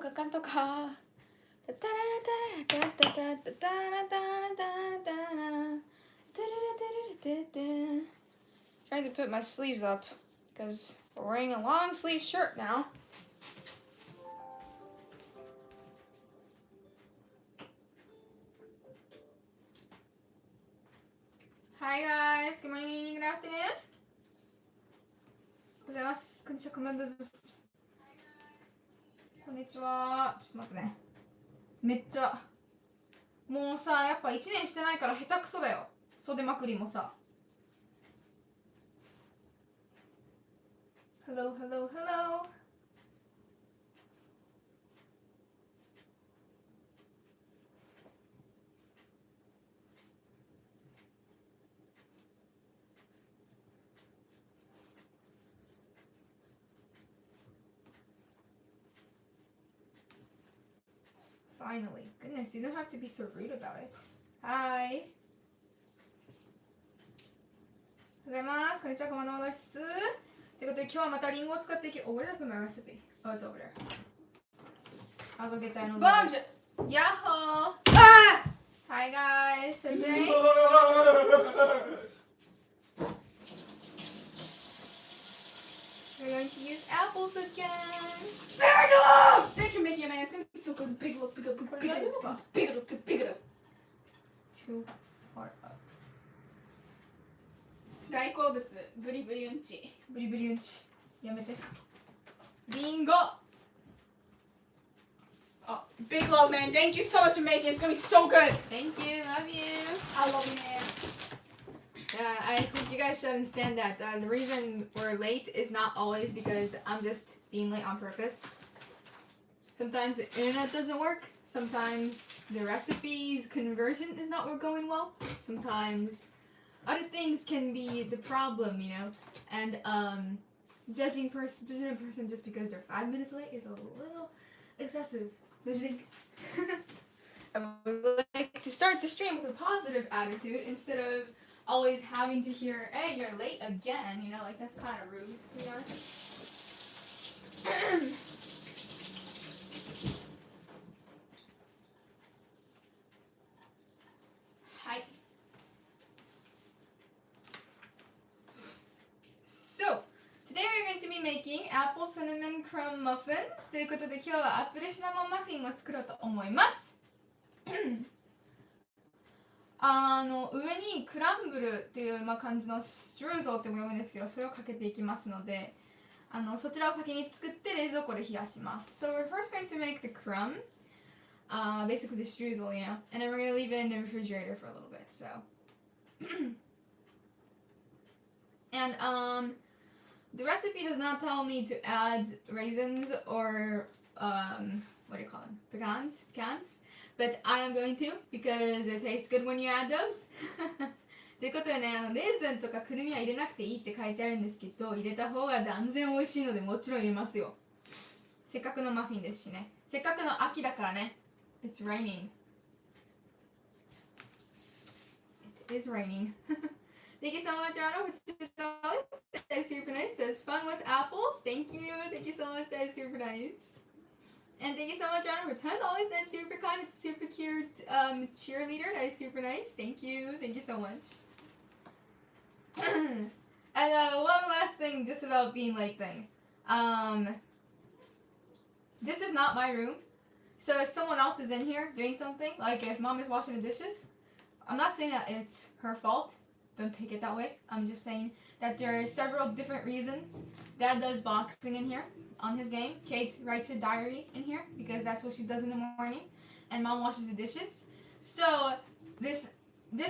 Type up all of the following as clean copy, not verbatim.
かかんとか。タタラタラタタタタタラタラタラタラタラ。 Trying to put my sleeves up because we're wearing a long sleeve shirt now. Hi guys, good morning, good afternoon. おはようございます。こんにちは、コマンドです。こんにちは。ちょっと待ってね。めっちゃもうさ、やっぱ1年してないから下手くそだよ。袖まくりもさ。Hello, hello, hello. Finally. Goodness, you don't have to be so rude about it. Hi. おはようございます。こんにちは、こんばんはです。ということで、今日はまたリンゴを使っていき、Oh, where did I put my recipe? Oh, it's over there. I'll go get that in a little bit. Yahoo! Ah! Hi guys. So today... We're going to use apples again. Big look! Thank you, Mickey, man. It's going to be so good. Big look, big look, big look, big look, big look, big look. Too far up. 大好物ブリブリうんちブリブリうんちやめてリンゴ Oh, big love, man. Thank you so much for making it. It's gonna be so good. Thank you. Love you. I love you, man. I think you guys should understand that the reason we're late is not always because I'm just being late on purpose. Sometimes the internet doesn't work. Sometimes the recipes conversion is not going well. Sometimes other things can be the problem, you know. And judging a person just because they're 5 minutes late is a little excessive. Don't you think? I would like to start the stream with a positive attitude instead of always having to hear, hey, you're late again, you know, like that's kind of rude, to be honest. Hi. So, today we're going to be making apple cinnamon crumb muffins ということで今日はアップルシナモンマフィンを作ろうと思います上にクランブルっていう感じのシュルーゾーっても読むんですけどそれをかけていきますのでそちらを先に作って冷蔵庫で冷やします So we're first going to make the crumb basically the streusel, you know, and then we're going to leave it in the refrigerator for a little bit, so and the recipe does not tell me to add raisins or what do you call them? Pecans? But I am going to because it tastes good when you add those. ということでね、レーズンとかくるみは入れなくていいって書いてあるんですけど、入れた方が断然美味しいのでもちろん入れますよ。せっかくのマフィンですしね。せっかくの秋だからね。It's raining. It is raining. Thank you so much, Anna, for $2. That is super nice. Says fun with apples. Thank you. Thank you so much. That is super nice. And thank you so much, Anna, for $10. That is super kind. It's a super cute cheerleader. That is super nice. Thank you. Thank you so much. And one last thing just about being late thing. This is not my room. So if someone else is in here doing something, like if mom is washing the dishes, I'm not saying that it's her fault. Don't take it that way. I'm just saying that there are several different reasons. Dad does boxing in here on his game. Kate writes her diary in here because that's what she does in the morning. And mom washes the dishes. So this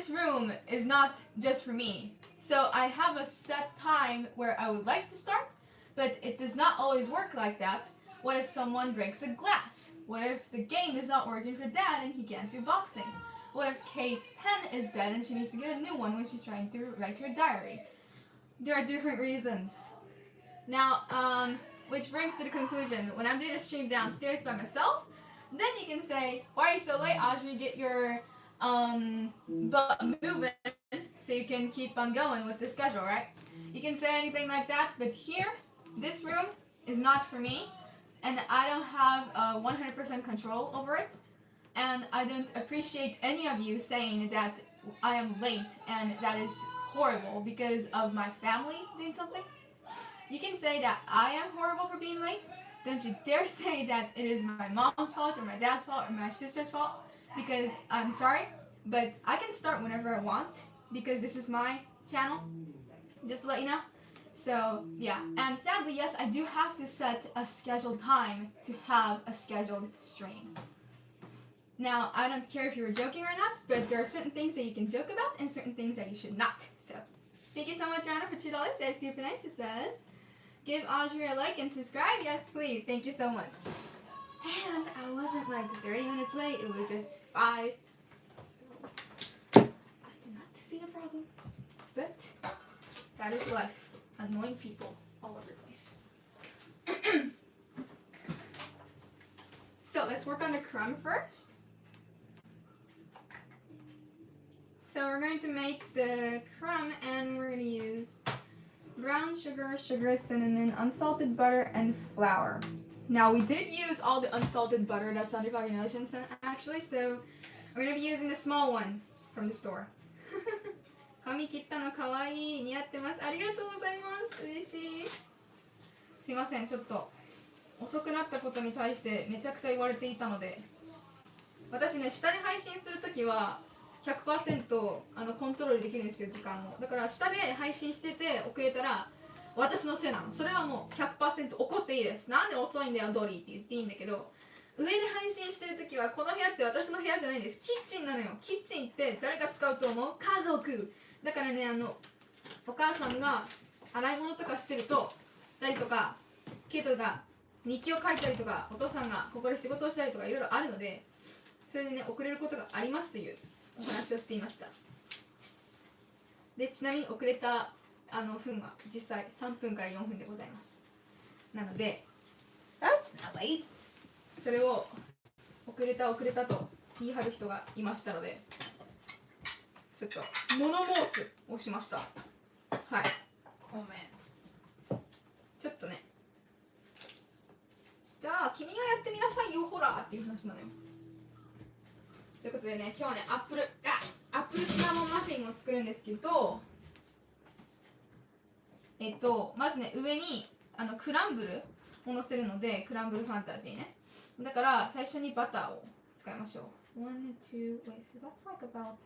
room is not just for me. So I have a set time where I would like to start, but it does not always work like that. What if someone breaks a glass? What if the game is not working for Dad and he can't do boxing? What if Kate's pen is dead and she needs to get a new one when she's trying to write her diary? There are different reasons. Now, which brings to the conclusion, when I'm doing a stream downstairs by myself, then you can say, why are you so late, Audrey? Get your butt moving so you can keep on going with the schedule, right? You can say anything like that, but here, this room is not for me. and I don't have 100% control over it, and I don't appreciate any of you saying that I am late and that is horrible because of my family doing something. You can say that I am horrible for being late. Don't you dare say that it is my mom's fault or my dad's fault or my sister's fault, because I'm sorry, but I can start whenever I want because this is my channel, just to let you know. So yeah, and sadly, yes, I do have to set a scheduled time to have a scheduled stream. Now, I don't care if you were joking or not, but there are certain things that you can joke about and certain things that you should not. So, thank you so much, Anna, for $2. That's super nice. It says, give Audrey a like and subscribe. Yes, please. Thank you so much. And I wasn't like 30 minutes late. It was just 5. So, I did not see the problem. But, that is life. Annoying people all over the place. So let's work on the crumb first. So we're going to make the crumb and we're going to use brown sugar, cinnamon, unsalted butter, and flour. Now we did use all the unsalted butter that's on the Vagination actually, so we're going to be using the small one from the store. 髪切ったのかわいい、似合ってます。ありがとうございます。嬉しい。すいません、ちょっと遅くなったことに対してめちゃくちゃ言われていたので、私ね、下で配信するときは 100% コントロールできるんですよ、時間を。だから下で配信してて遅れたら私のせいなの。それはもう 100% 怒っていいです。なんで遅いんだよ、ドリーって言っていいんだけど、上で配信してるときはこの部屋って私の部屋じゃないんです。キッチンなのよ。キッチンって誰が使うと思う？家族。だからね、お母さんが洗い物とかしてると、誰とか、ケイトが日記を書いたりとか、お父さんがここで仕事をしたりとかいろいろあるので、それでね、遅れることがありますというお話をしていました。で、ちなみに遅れた分は実際3分から4分でございます。なので、That's not late. それを遅れたと言い張る人がいましたので、ちょっとモノモースをしました。はい。ごめん。ちょっとね。じゃあ君がやってみなさいよ、ほらっていう話なのよ。ということでね、今日はね、アップルシナモンマフィンを作るんですけど、まずね、上にクランブルを乗せるので、クランブルファンタジーね。だから最初にバターを使いましょう。1, 2, wait, so that's like about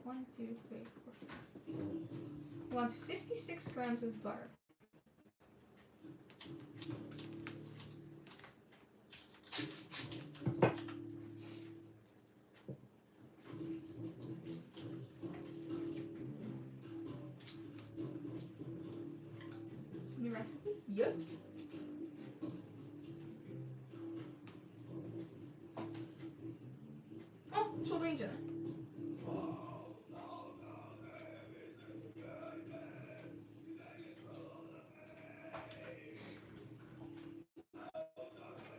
1, 2, 3, 4. We want 56 grams of butter. New recipe? Yep. Oh, ちょうどいいんじゃない?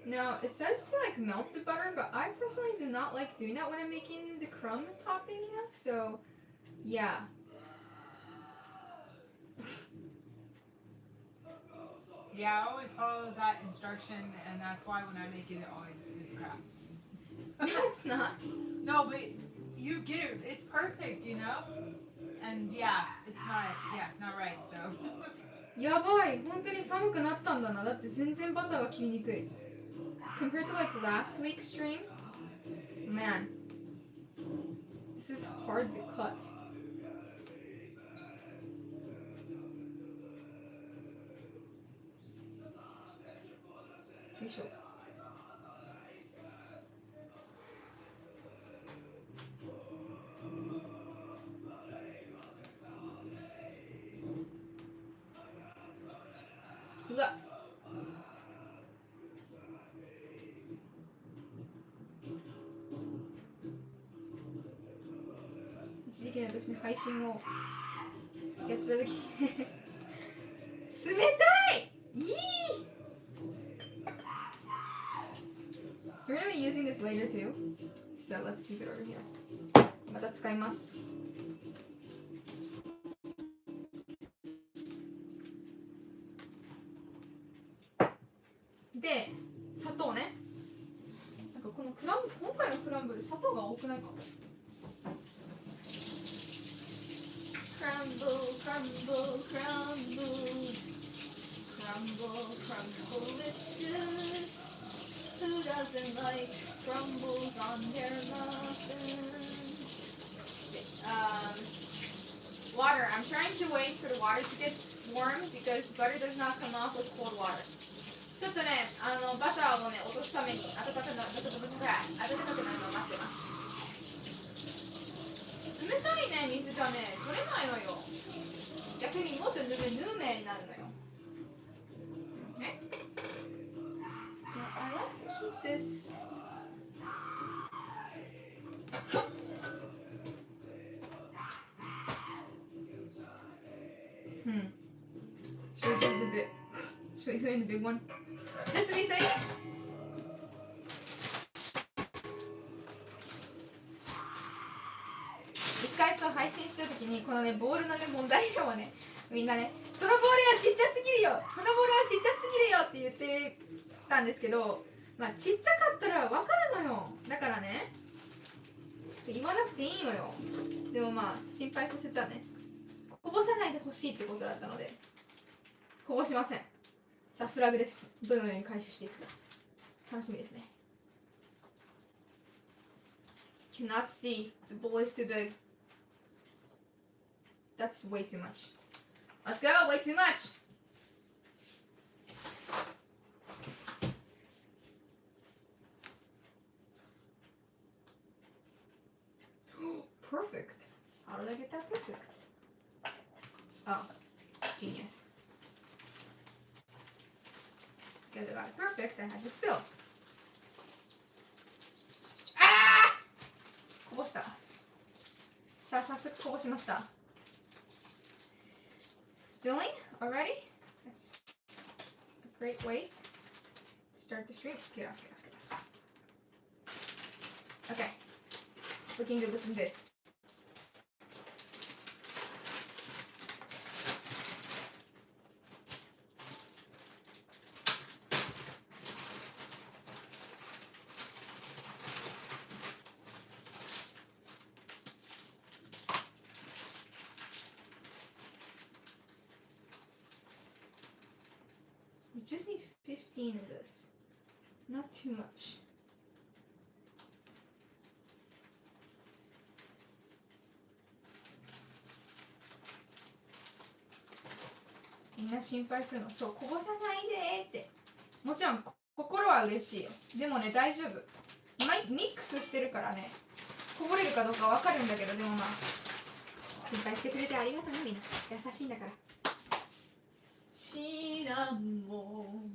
Now, it says to like melt the butter, but I personally do not like doing that when I'm making the crumb topping, you know? So, yeah. Yeah, I always follow that instruction, and that's why when I make it, it always is crap. No, it's not. No, but you get it. It's perfect, you know? And yeah, it's not right, so. やばい、本当に寒くなったんだな。だって全然バターが切りにくい。Compared to like last week's stream, man, this is hard to cut. よいしょ。うわっ。一時期私の配信をやってた時冷たいいい We're gonna be using this later too, so let's keep it over here. また使います。で、今回のクランブル砂糖が多くないか。Crumble, crumble, crumble, crumble-licious. Who doesn't like crumbles on their muffins? Water. I'm trying to wait for the water to get warm because butter does not come off with cold water. ちょっとね、バターをね、落とすために温かくなるのを待ってます。冷たいね、水がね、取れないのよ。逆にもっとぬめになるのよ。ね。I like to keep this. Should we do the big one? Just to be safe. 一回そう配信した時にこのねボールのね問題量はねみんなねそのボールはちっちゃすぎるよこのボールはちっちゃすぎるよって言ってたんですけどまあちっちゃかったら分かるのよだからね言わなくていいのよでもまあ心配させちゃうねこぼさないでほしいってことだったのでこぼしませんさあフラグですどのように回収していくか楽しみですね Cannot see the bowl is too big That's way too much Let's go way too much Perfect How did I get that perfect? Oh Genius Because I got it perfect, I had to spill. こぼした。さあ、早速こぼしました。Spilling already? That's a great way to start the stream. Get off. Okay. Looking good. We just need 15 of this. Not too much.みんな心配するの。そう、こぼさないでって。もちろん心は嬉しいよ。でもね、大丈夫。ミックスしてるからね。こぼれるかどうかわかるんだけど、でもまあ心配してくれてありがとうねみんな。優しいんだから。シナモン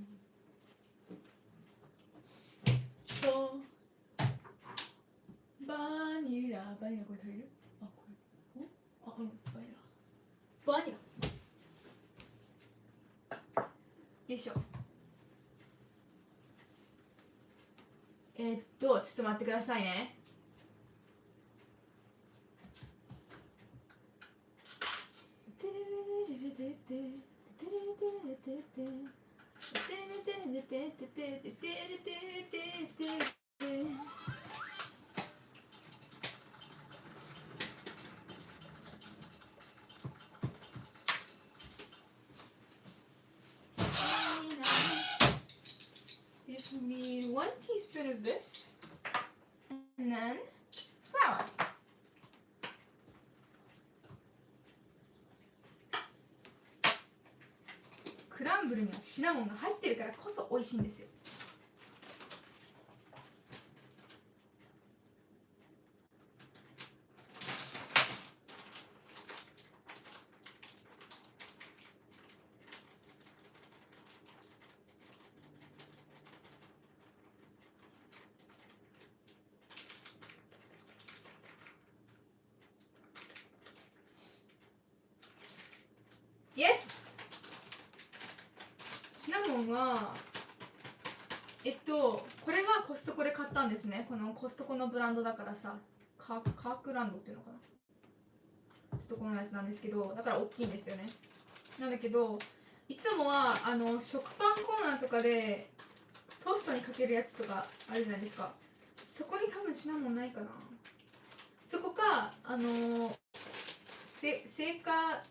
とバニラこれ足りる？あ、これバニラよいしょちょっと待ってくださいねJust need 1 teaspoon of this and then flourクランブルにはシナモンが入ってるからこそ美味しいんですよYes! シナモンはこれはコストコで買ったんですねこのコストコのブランドだからさカークランドっていうのかなコストコのやつなんですけどだから大きいんですよねなんだけどいつもは食パンコーナーとかでトーストにかけるやつとかあるじゃないですかそこに多分シナモンないかな。そこか成果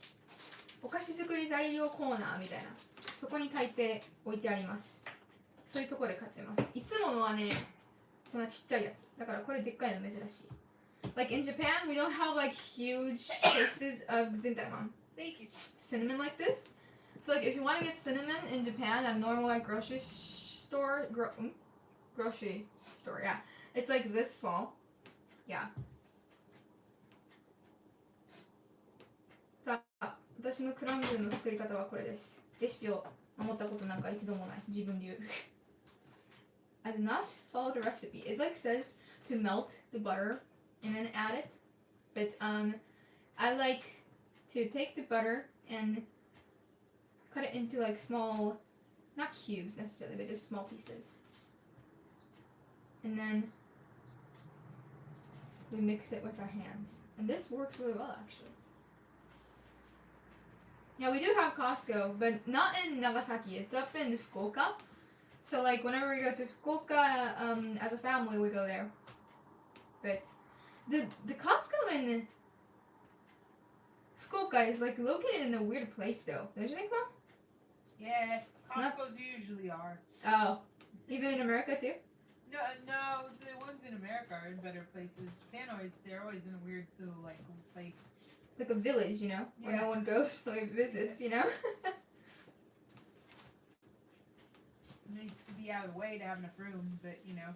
お菓子作り材料コーナーみたいな、そこに大抵置いてあります。そういうところで買ってます。いつものはね、こんなちっちゃいやつだから、これでっかいの珍しい。Like in Japan, we don't have like huge cases of zintaimon. Thank you. Cinnamon like this. So like if you want to get cinnamon in Japan at normal like grocery store, grocery store, yeah, it's like this small. Yeah. さあ、私のクランブルの作り方はこれです。レシピを守ったことなんか一度もない。自分で言う。I did not follow the recipe. It like says to melt the butter and then add it. But I like to take the butter and cut it into like small, not cubes necessarily, but just small pieces. And then we mix it with our hands. And this works really well actually. Yeah, we do have Costco, but not in Nagasaki. It's up in Fukuoka. So like whenever we go to Fukuoka as a family, we go there. But the Costco in Fukuoka is like located in a weird place though. Don't you think, Mom? Yeah, Costco's usually are. Oh, even in America too? No, the ones in America are in better places. They're always in a weird little like place. Like a village, you know, where no one goes, like visits, you know? It needs to be out of the way to have enough room, but you know.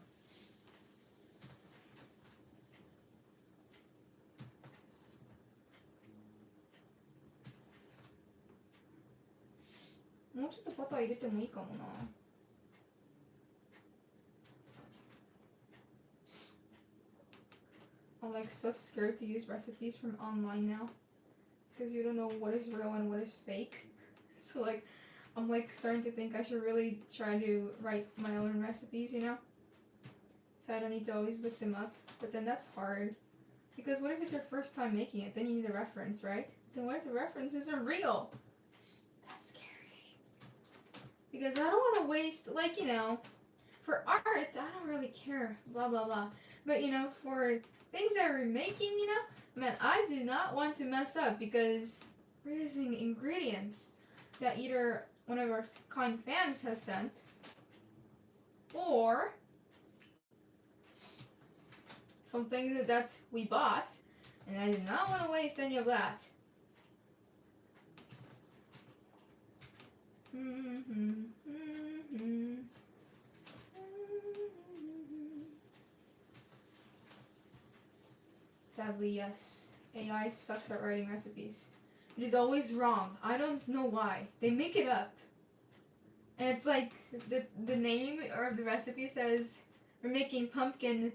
もうちょっとバター入れてもいいかもな。I'm like so scared to use recipes from online now because you don't know what is real and what is fake. So like I'm like starting to think I should really try to write my own recipes, you know? So I don't need to always look them up. But then that's hard. Because what if it's your first time making it? Then you need a reference, right? Then what if the reference isn't real? That's scary. Because I don't want to waste, like, you know, for art, I don't really care, blah, blah, blah. But, you know, for things that we're making, you know, man, I do not want to mess up because we're using ingredients that either one of our kind fans has sent or some things that we bought, and I did not want to waste any of that. Sadly, yes. AI sucks at writing recipes. It is always wrong. I don't know why. They make it up. And it's like the name or the recipe says we're making pumpkin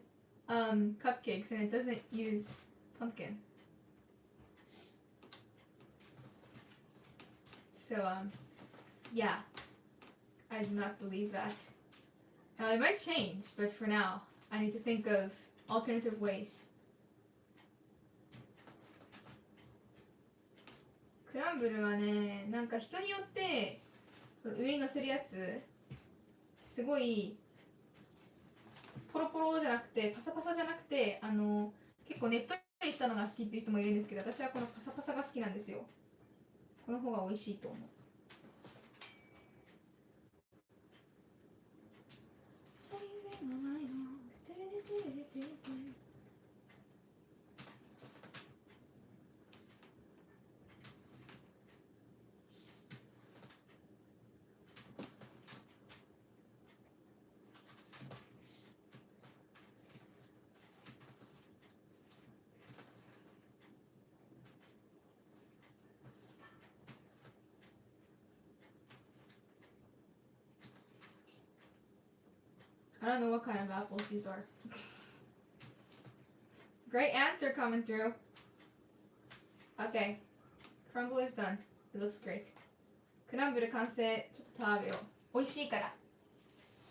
cupcakes and it doesn't use pumpkin. So yeah. I do not believe that. Now it might change, but for now I need to think of alternative ways. クランブルはね、なんか人によって上に乗せるやつすごいポロポロじゃなくてパサパサじゃなくて結構ねっとりしたのが好きっていう人もいるんですけど、私はこのパサパサが好きなんですよ。この方が美味しいと思う。I don't know what kind of apples these are. Great answer coming through. Okay. Crumble is done. It looks great. クランブル完成。ちょっと食べよう。美味しいから。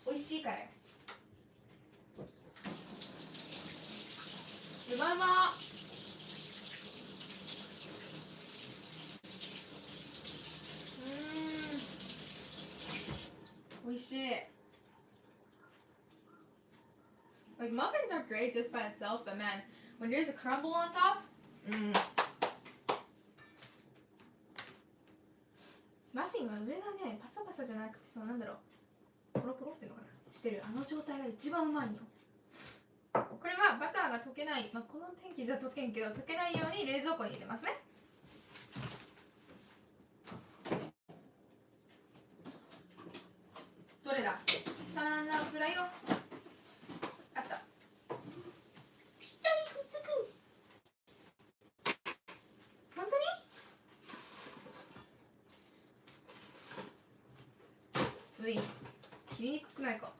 美味しいからよ。うまうま。美味しい。Like muffins are great just by itself, but man, when there's a crumble on top, muffin は上がね、パサパサじゃなくて、そうなんだろう、ポロポロっていうのかな、してるあの状態が一番うまいよ。これはバターが溶けない、まあ、この天気じゃ溶けんけど、溶けないように冷蔵庫に入れますね。どれだ？サラダフライをあった。ぴったりくっつく。本当に？うい、切りにくくないか。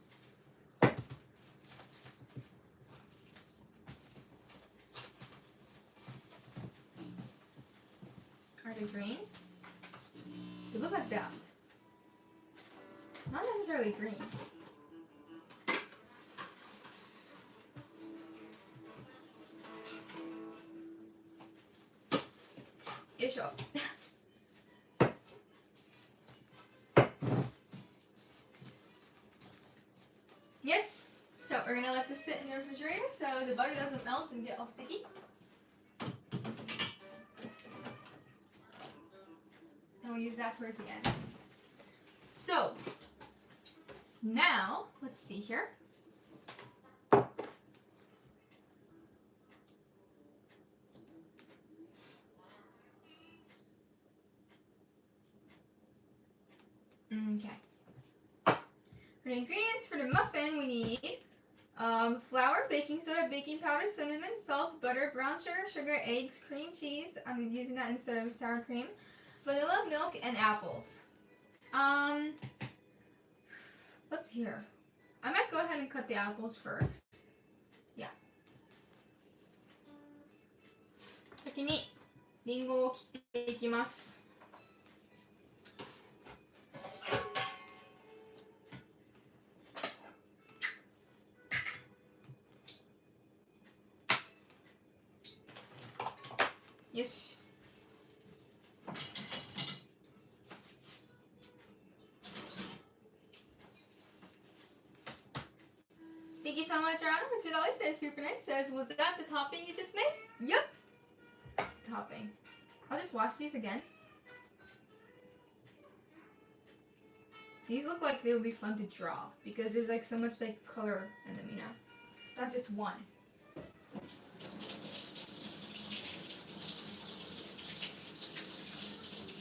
Are they green? They look like that. Not necessarily green. よいしょ。Yes. So we're gonna let this sit in the refrigerator so the butter doesn't melt and get all sticky. And we'll use that towards the end. So now let's see here. Okay. For the ingredients for the muffin, we need flour, baking soda, baking powder, cinnamon, salt, butter, brown sugar, eggs, cream cheese. I'm using that instead of sour cream. Vanilla, milk, and apples. What's here? I might go ahead and cut the apples first. Yeah. 先にリンゴを切っていきます。よし。Thank you so much, Ron. For $2 says super nice. Says, was that the topping you just made? Yep. Topping. I'll just wash these again. These look like they would be fun to draw because there's like so much like color in them, you know. Not just one.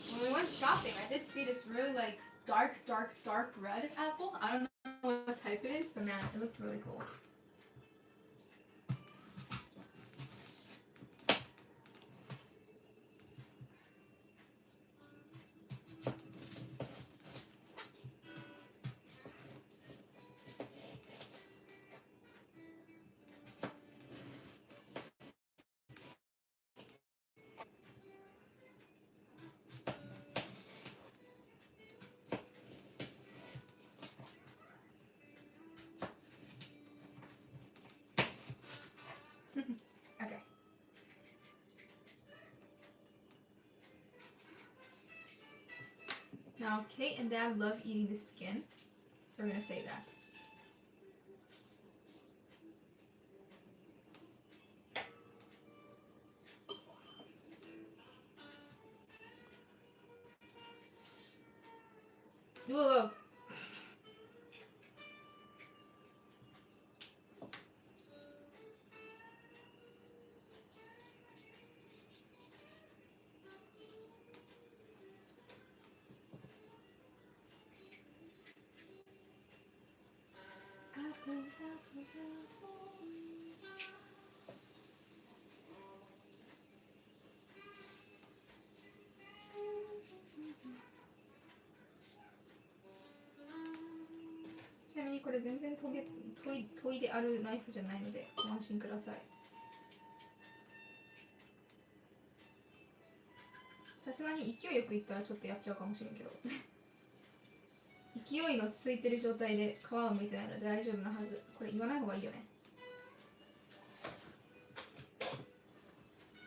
When we went shopping, I did see this really like dark red apple. I don't know what type it is, but man, it looked really cool. Okay. Now, Kate and Dad love eating the skin, so we're gonna save that. Whoa. Apples, apples, apples.ちなみにこれ全然研いであるナイフじゃないのでご安心ください。さすがに勢いよくいったらちょっとやっちゃうかもしれんけど勢いの続いてる状態で皮を剥いてないので大丈夫なはず。これ言わない方がいいよね。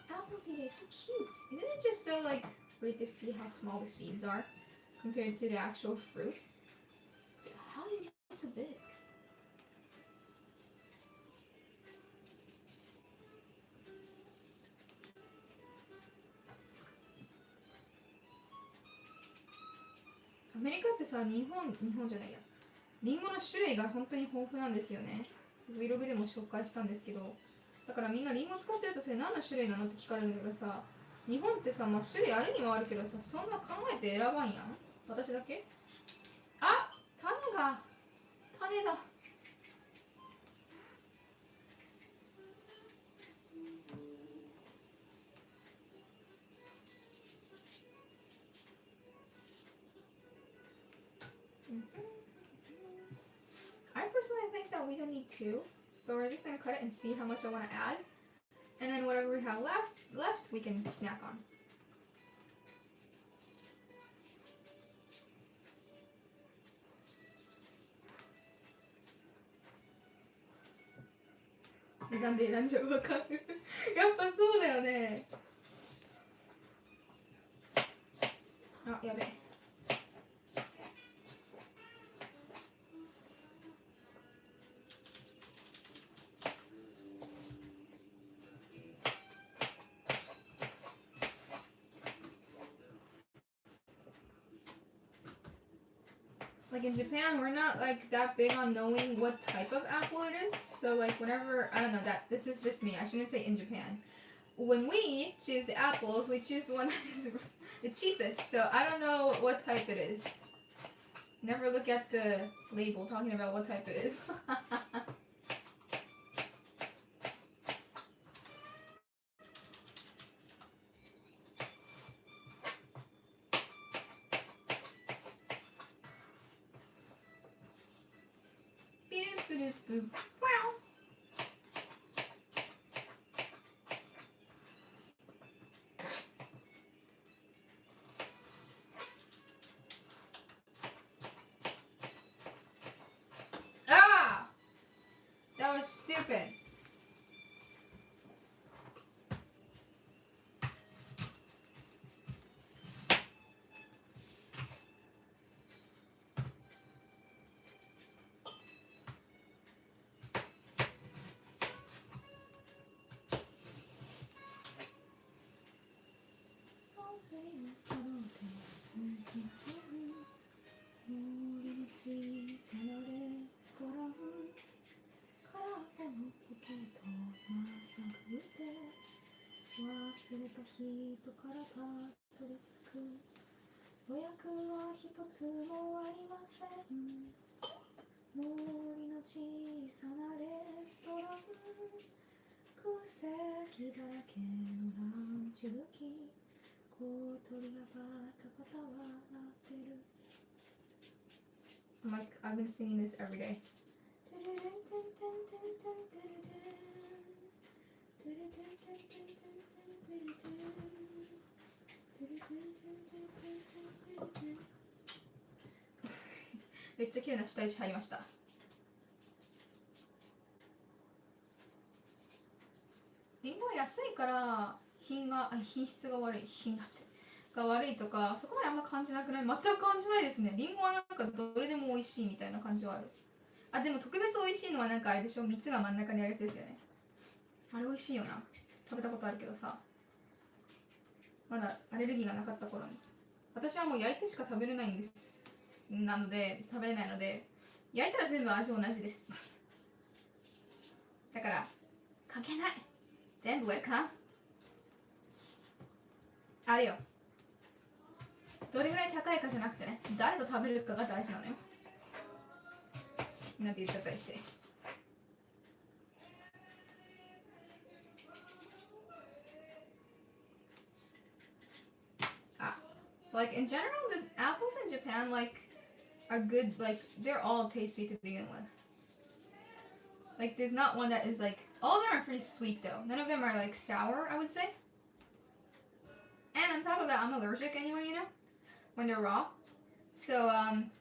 Apple seeds are so cute. Isn't it just so like great to see how small the seeds are compared to the actual fruit? How did you get so big? メリカってさ、日本じゃないや。リンゴの種類が本当に豊富なんですよね。Vlog でも紹介したんですけど。だからみんなリンゴ使ってるとそれ何の種類なのって聞かれるんだけどさ、日本ってさ、まあ、種類あるにはあるけどさ、そんな考えて選ばんやん。私だけ？あ、種だ。I personally think that we don't need two, but we're just gonna cut it and see how much I want to add, and then whatever we have left we can snack on. Like なんで選んじゃうわかるやっぱそうだよね。あ、やべえ。Like in Japan, we're not like that big on knowing what type of apple it is. So like whenever, I don't know, that this is just me. I shouldn't say in Japan. When we choose the apples, we choose the one that is the cheapest. So I don't know what type it is. Never look at the label talking about what type it is. Wow. Ah! That was stupid. I've been singing this every day.めっちゃ綺麗な下位置入りました。リンゴは安いから品質が悪い、が悪いとかそこまであんま感じなくない？全く感じないですね。リンゴはなんかどれでも美味しいみたいな感じはある。あ、でも特別美味しいのはなんかあれでしょ、蜜が真ん中にあるやつですよね。あれ美味しいよな。食べたことあるけどさ、まだアレルギーがなかった頃に。私はもう焼いてしか食べれないので焼いたら全部味同じですだから関係ない、全部ウェルカム。あれよ、どれぐらい高いかじゃなくてね、誰と食べるかが大事なのよ。なんて言っちゃったりして。Like in general, the apples in Japan are good. Like they're all tasty to begin with. Like there's not one that is like, all of them are pretty sweet though. None of them are like sour, I would say. And on top of that, I'm allergic anyway, you know, when they're raw. So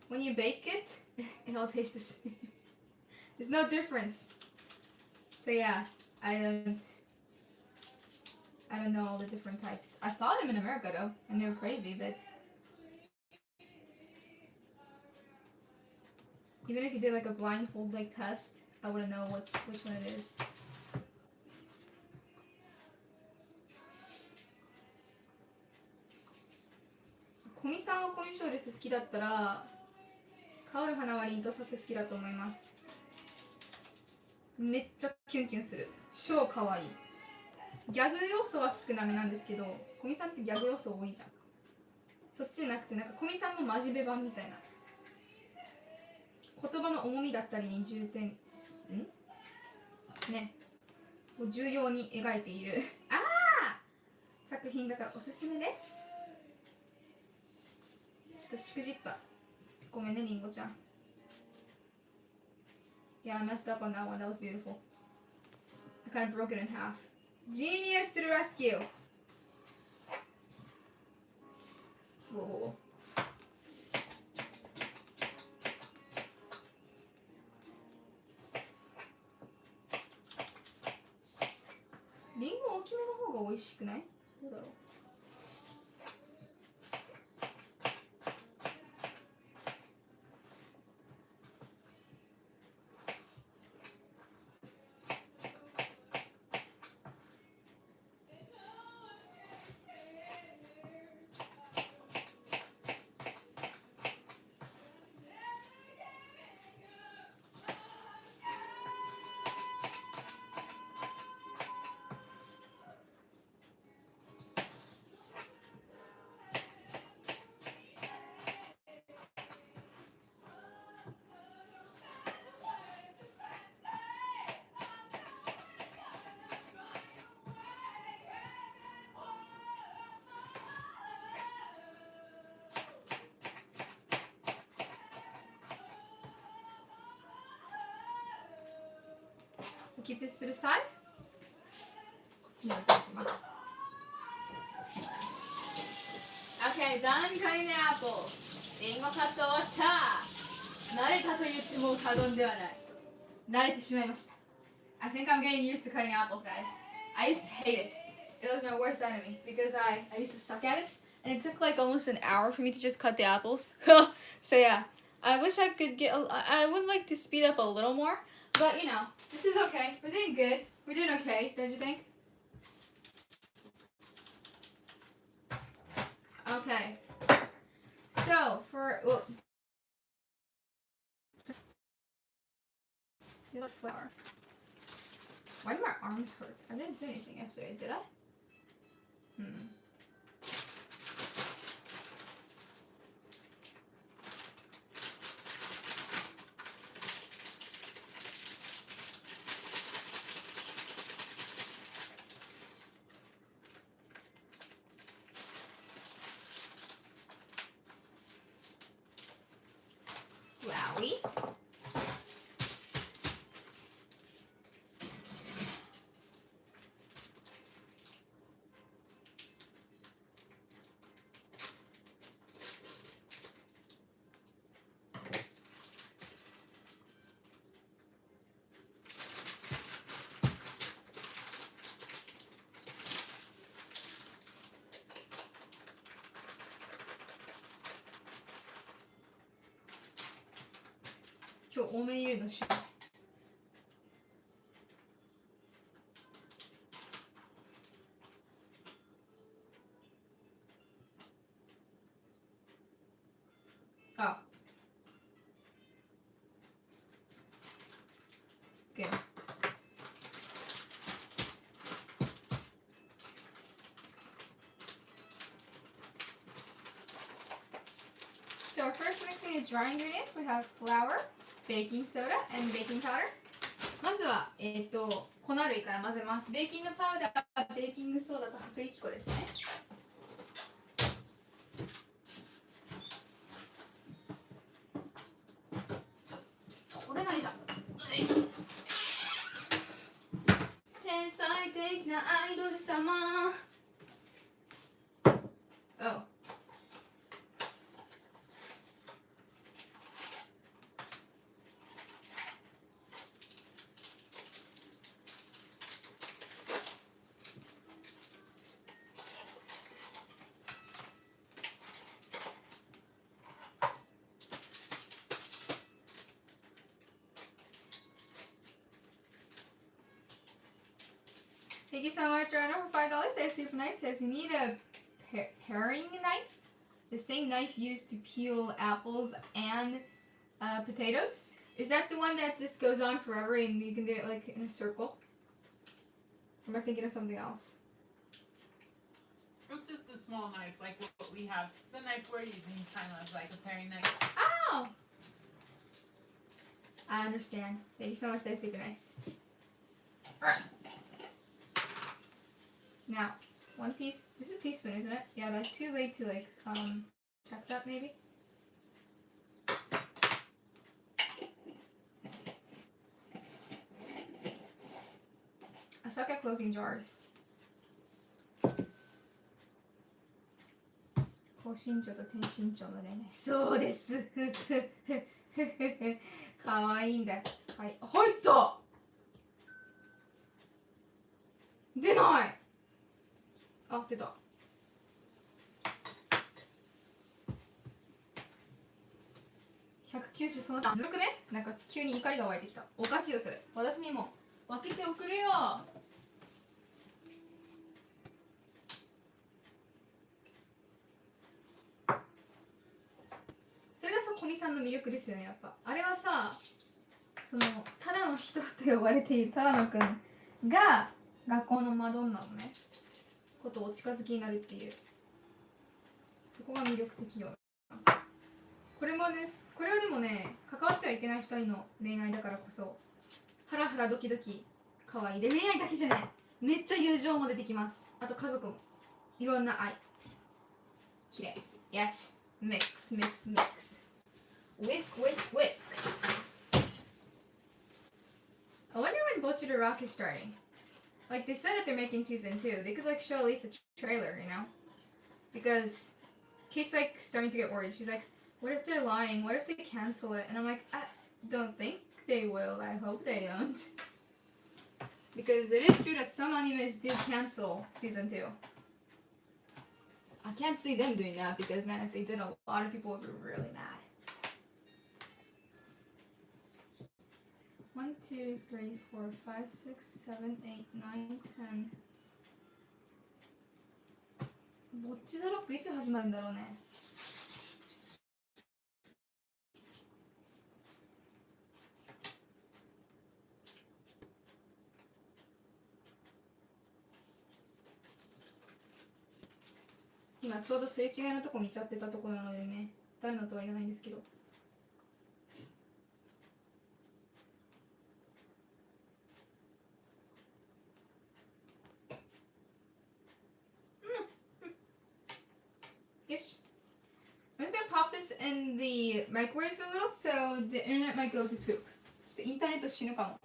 when you bake it, it all tastes the same. There's no difference. So yeah, I don't know all the different types. I saw them in America though, and they were crazy, but even if you did like a blindfold like test, I wouldn't know which one it is. コミさんはコミショーレス好きだったら香る花はリンと作好きだと思います。めっちゃキュンキュンする。超可愛い。ギャグ要素は少なめなんですけど、コミさんってギャグ要素多いじゃん。そっちじゃなくて、なんかコミさんの真面目版みたいな。言葉の重みだったりに重点ねを重要に描いている作品だからおすすめです。ちょっとしくじった。ごめんね、りんごちゃん。Yeah, I messed up on that one. That was beautiful. I kind of broke it in half. Genius to the rescue! Whoa. リンゴ大きめの方が美味しくない？どうだろう。Keep this to the side. こっちに置いておきます。Okay, done cutting the apples. リンゴカット終わった。慣れたと言っても過言ではない。慣れてしまいました。I think I'm getting used to cutting apples, guys. I used to hate it. It was my worst enemy because I used to suck at it. And it took like almost an hour for me to just cut the apples. So yeah, I wish I could I would like to speed up a little more. But you know, this is okay. We're doing good. We're doing okay, don't you think? Okay. So for flour. Why do my arms hurt? I didn't do anything yesterday, did I? Wowie.今日多めに入れるのしよう。あ。Okay. So first mixing the dry ingredients, we have flour, baking soda, and baking powder. まずは、粉類から混ぜます。ベーキングパウダー、ベーキングソーダと薄力粉ですね。取れないじゃん。天才的なアイドル様。Oh. Thank you so much, Rana, for $5. That's super nice. Says you need a paring knife. the same knife used to peel apples and potatoes. Is that the one that just goes on forever and you can do it like in a circle? Or am I thinking of something else? It's just a small knife, like what we have. The knife we're using, kind of like a paring knife. Oh! I understand. Thank you so much, that's super nice. Now, this is a teaspoon, isn't it? Yeah, that's too late to like, check that maybe. I suck at closing jars. 高身長と低身長の恋愛。そうです。かわいいんだよ。はい。入った。出ない。あ、出た。190そのずるくね。なんか急に怒りが湧いてきた。おかしいよそれ。私にも分けておくれよ。それが小見さんの魅力ですよね、やっぱ。あれはさ、そのただの人と呼ばれているただのくんが学校のマドンナのねことをお近づきになるっていう、そこが魅力的よ。これもです。これはでもね、関わってはいけない2人の恋愛だからこそ、ハラハラドキドキ可愛いで、恋愛だけじゃない、めっちゃ友情も出てきます。あと家族もいろんな愛。きれい。よし。Mix, mix, mix. Whisk, whisk, whisk. I wonder when Butcher the Rock is starting. Like, they said that they're making season 2. They could, like, show at least a trailer, you know? Because Kate's, like, starting to get worried. She's like, what if they're lying? What if they cancel it? And I'm like, I don't think they will. I hope they don't. Because it is true that some animes do cancel season 2. I can't see them doing that because, man, if they did, a lot of people would be really mad. 1, 2, 3, 4, 5, 6, 7, 8, 9, 10. ボッチザロックいつ始まるんだろうね。今ちょうどすれ違いのとこ見ちゃってたところなのでね、誰のとは言わないんですけど。よし。I'm just gonna pop this in the microwave a little so the internet might go to poop. ちょっとインターネット死ぬかも。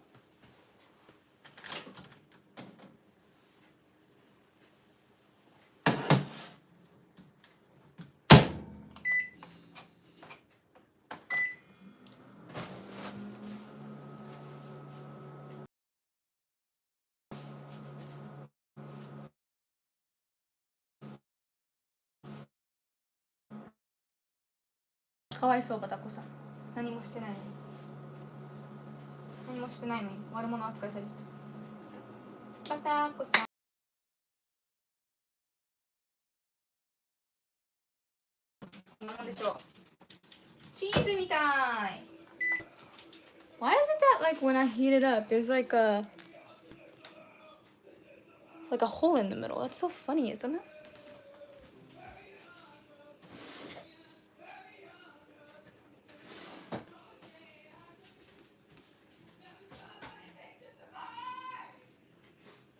かわいそうバタコさん。何もしてないのに。何もしてないのに悪者扱いされてた。バタコさん。なんでしょう。チーズみたい。Why isn't that like when I heat it up? There's like a hole in the middle. That's so funny, isn't it?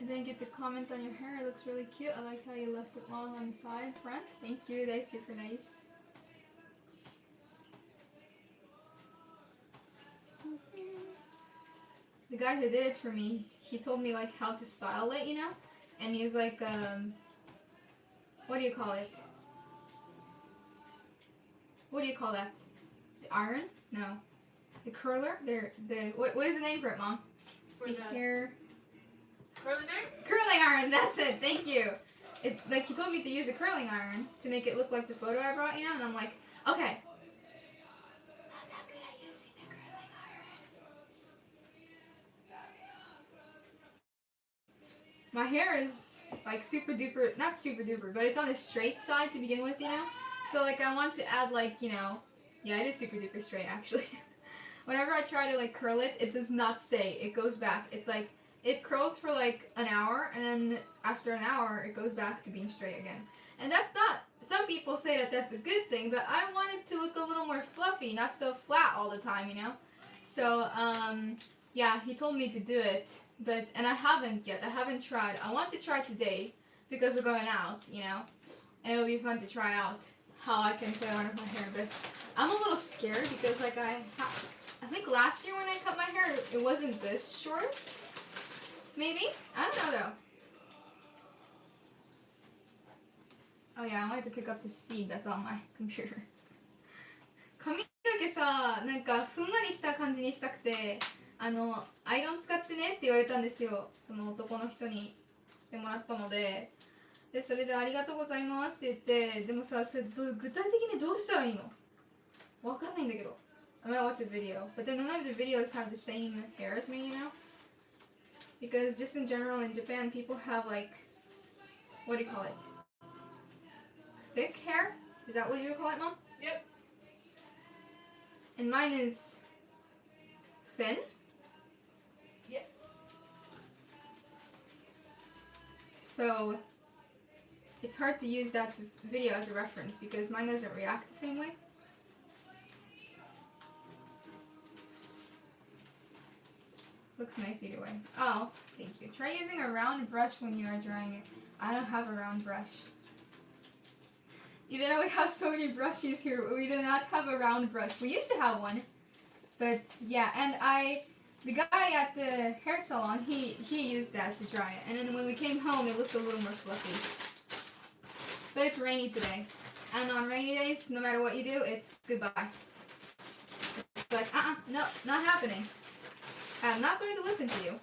I didn't get to comment on your hair. It looks really cute. I like how you left it long on the sides. Brent, thank you. That's super nice. The guy who did it for me, he told me like how to style it, you know? And he was like, what do you call it? What do you call that? The iron? No. The curler? What is the name for it, Mom? For the hair. Curling iron? Curling iron, that's it, thank you. Like he told me to use a curling iron to make it look like the photo I brought, you know? And I'm like, okay. Not that good at using the curling iron. My hair is like super duper, not super duper, but it's on the straight side to begin with, you know? So like I want to add like, you know, yeah, it is super duper straight actually. Whenever I try to like curl it, it does not stay. It goes back. It's like it curls for like an hour, and then after an hour it goes back to being straight again. And that's not, some people say that that's a good thing, but I want it to look a little more fluffy, not so flat all the time, you know? So yeah, he told me to do it, but and I haven't yet. I haven't tried. I want to try today because we're going out, you know? And it would be fun to try out how I can play around with my hair, but I'm a little scared because like I think last year when I cut my hair, it wasn't this short. Maybe? I don't know though. Oh yeah, I wanted to pick up the seed that's on my computer. 髪の毛さ、なんかふんわりした感じにしたくて、アイロン使ってねって言われたんですよ。その男の人にしてもらったので。で、それでありがとうございますって言って、でもさ、それ具体的にどうしたらいいの？わかんないんだけど。I might watch a video, but then none of the videos have the same hair as me, you know? Because just in general in Japan, people have like, what do you call it? Thick hair? Is that what you would call it, Mom? Yep. And mine is thin. Yes. So it's hard to use that video as a reference because mine doesn't react the same way. Looks nice either way. Oh, thank you. Try using a round brush when you are drying it. I don't have a round brush. Even though we have so many brushes here, we do not have a round brush. We used to have one. But yeah, and the guy at the hair salon, he used that to dry it. And then when we came home, it looked a little more fluffy. But it's rainy today. And on rainy days, no matter what you do, it's goodbye. It's like, no, not happening. I'm not going to listen to you.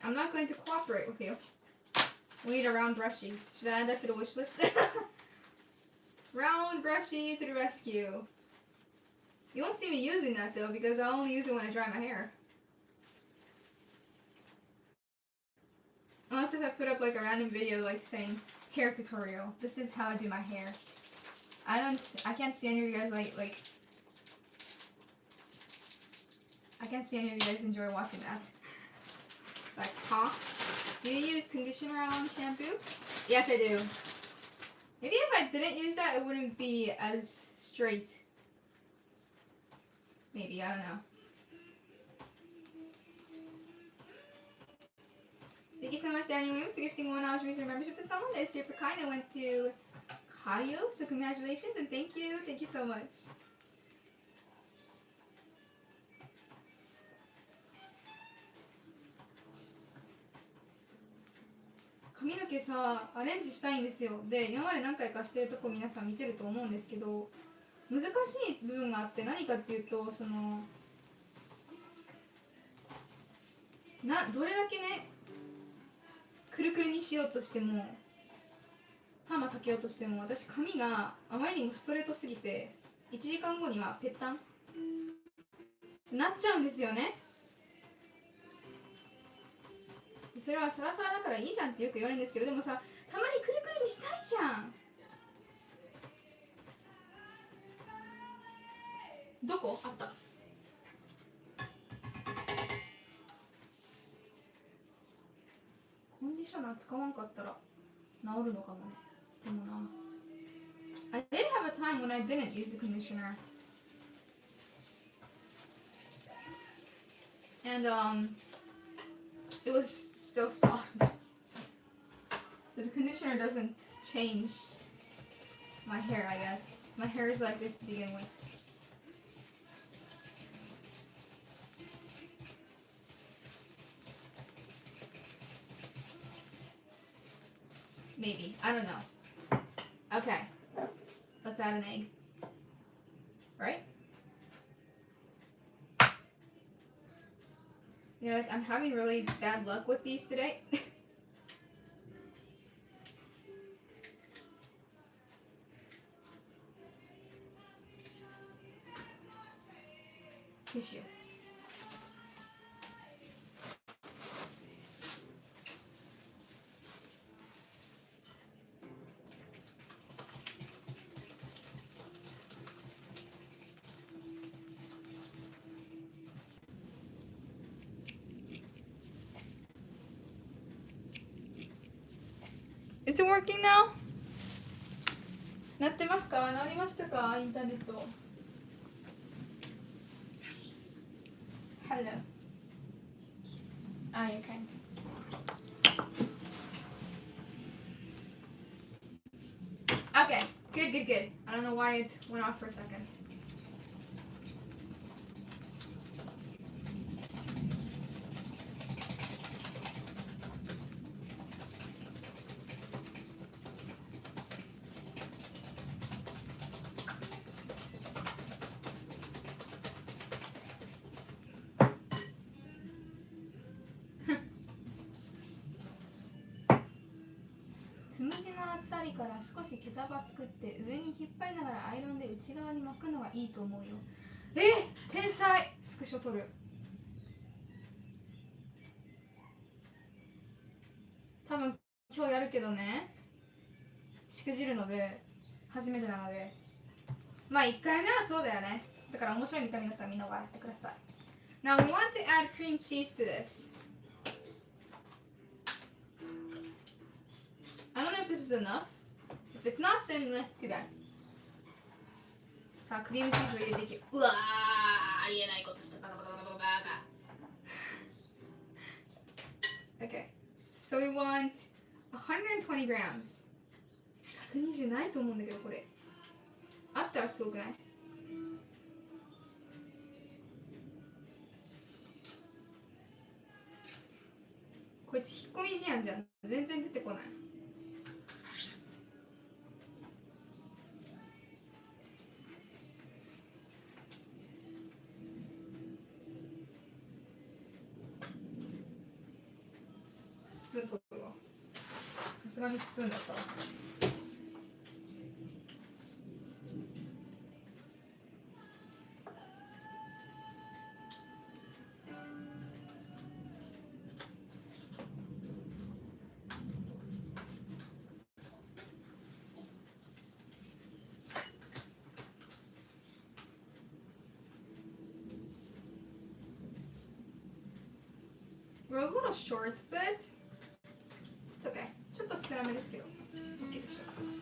I'm not going to cooperate with you. We need a round brushy. Should I add that to the wish list? Round brushy to the rescue. You won't see me using that though because I only use it when I dry my hair. Unless if I put up like a random video like saying hair tutorial. This is how I do my hair. I can't see any of you guys like I can't see any of you guys enjoy watching that. It's like, huh? Do you use conditioner along shampoo? Yes, I do. Maybe if I didn't use that, it wouldn't be as straight. Maybe, I don't know. Thank you so much, Daniel Williams, for gifting one hour's recent membership to someone. They're super kind. I went to Kayo, so congratulations and thank you. Thank you so much. Kami no keさ、アレンジしたいんですよ。で、今まで何回かしてるとこ皆さん見てると思うんですけど、難しい部分があって何かっていうと、どれだけね、くるくるにしようとしても、パーマかけようとしても、私髪があまりにもストレートすぎて、1時間後にはぺったんなっちゃうんですよね。それはサラサラだからいいじゃんってよく言われるんですけど、でもさ、たまにくるくるにしたいじゃん。どこ？あった。コンディショナー使わんかったら治るのかもね。でもな。I did have a time when I didn't use the conditioner. And it was still soft. So the conditioner doesn't change my hair, I guess. My hair is like this to begin with. Maybe. I don't know. Okay. Let's add an egg. Right? Yeah, like, I'm having really bad luck with these today. Tissue. working now? なってますか？治りましたか？インターネット。Hello. Ah, you're kind. Okay, good, good, good. I don't know why it went off for a second.つむじのあたりから少し毛束作って上に引っ張りながらアイロンで内側に巻くのがいいと思うよ。天才！スクショ撮る。多分今日やるけどね、しくじるので初めてなので、まあ1回目はそうだよね。だから面白い見た目だったらみんな笑ってください。Now we want to add cream cheese to this. I don't know if this is enough. If it's not, then too bad. さあ、クリームチーズを入れていき、うわー、ありえないことした。バカバカバカバカバカ。Okay. So we want 120 grams. 120ないと思うんだけど、これ。あったらすごくない？こいつ引っ込み思案じゃん。全然出てこない。スプーン取るわ。さすがにスプーンだったわ。We're a little short, but it's okay. ちょっと少なめですけど OK でしょう。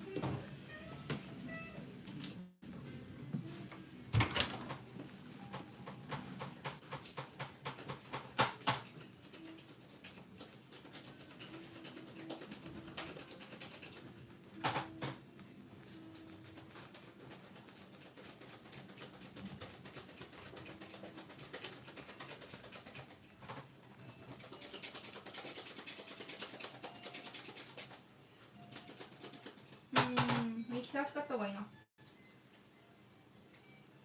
ミキサー使った方がいいな。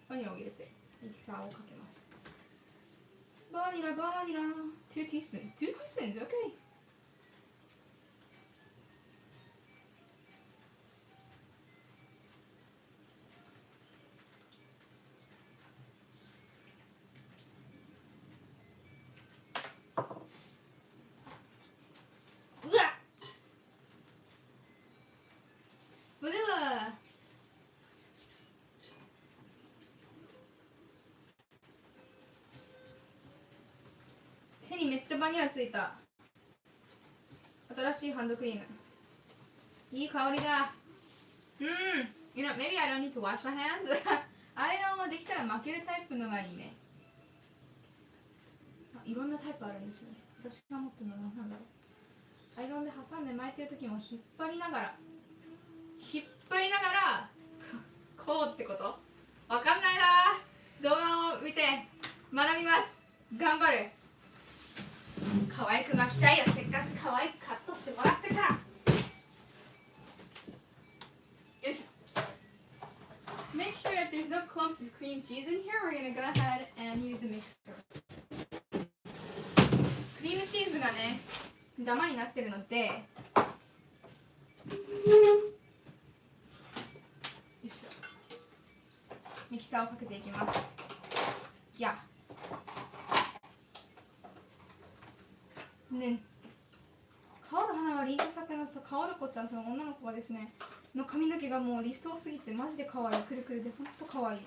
バニラを入れてミキサーをかけます。バニラバニラ 2 teaspoons 2 teaspoons OK。 うわっバニラ手にめっちゃバニラついた。新しいハンドクリーム。いい香りだ。You know, maybe I don't need to wash my hands. アイロンはできたら巻けるタイプのがいいね。いろんなタイプあるんですよね。私が持ってるのは何だろう。アイロンで挟んで巻いてる時も引っ張りながらこうってこと？わかんないな。動画を見て学びます。頑張る。可愛く巻きたいよ。せっかく可愛くカットしてもらってから。よいしょ。To make sure that there's no clumps of cream cheese in here, we're gonna go ahead and use the mixer. クリームチーズがね、ダマになってるので、よいしょ。ミキサーをかけていきます。ね、香る花はリンゴ作の香る子ちゃん、その女の子がですねの髪の毛がもう理想すぎてマジで可愛い。くるくるでほんと可愛い。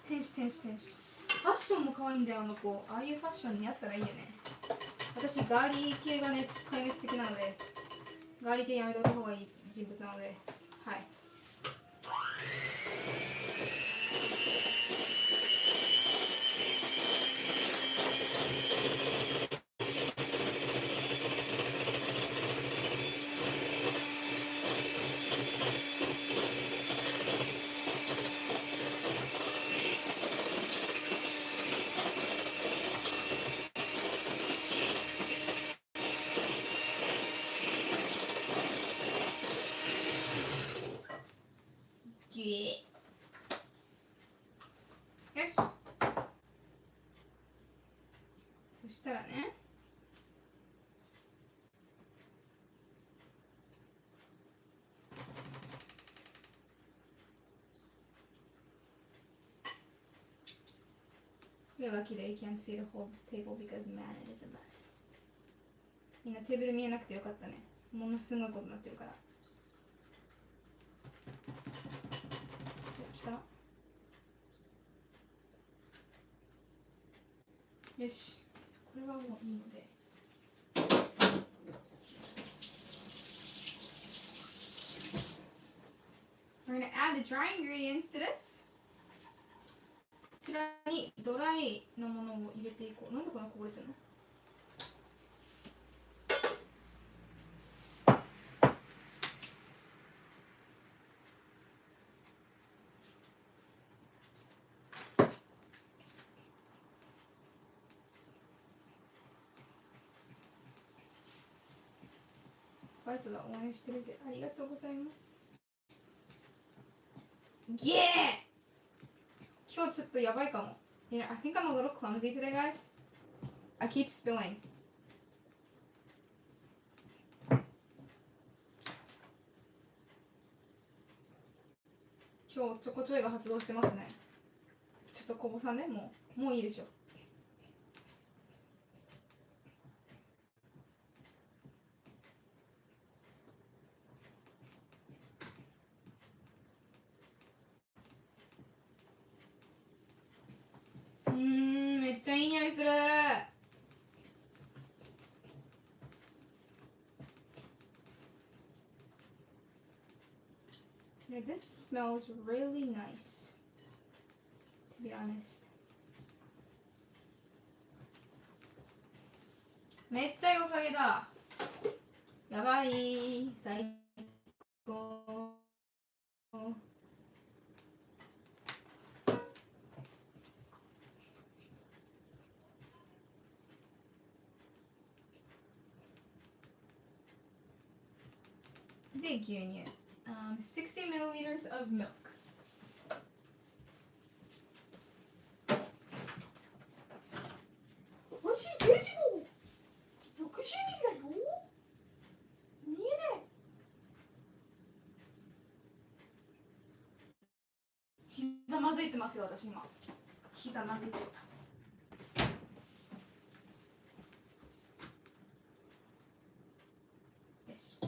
天使天使天使。ファッションも可愛いんだよ、あの子。ああいうファッションにあったらいいよね。私ガーリー系がね壊滅的なのでガーリー系やめといた方がいい人物なので、はい。よし。そしたらね、上が綺麗。You can't see the whole table because man it is a mess。 みんなテーブル見えなくてよかったね。ものすごいことになってるから。よし、これはもういいので。We're gonna add the dry ingredients to this。 こちらにドライのものを入れていこう。なんでこんなこぼれてるの？バイトが応援してるぜ。ありがとうございます。ゲー！今日ちょっとやばいかも。You know, I think I'm a little clumsy today, guys. I keep spilling. 今日チョコチョイが発動してますね。ちょっとこぼさんね、もういいでしょ。めっちゃいい匂いする。This smells really nice, to be honest. めっちゃ良さげだ。やばい、最高。で、牛乳。60 milliliters of milk。おいしい、デジモン60ミリだよ。見えない。膝まずいてますよ、私今。膝まずいちゃった。よし。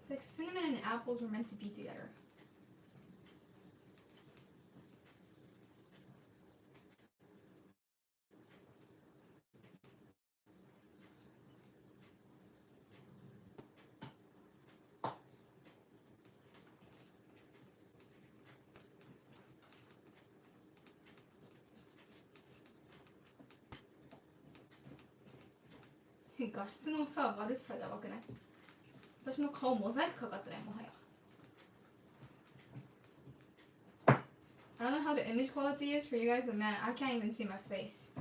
It's like cinnamon and apples were meant to be together. .画質のさ、悪さやばくない？私の顔モザイクかかってないもはや。I don't know how the image quality is for you guys, but man, I can't even see my face.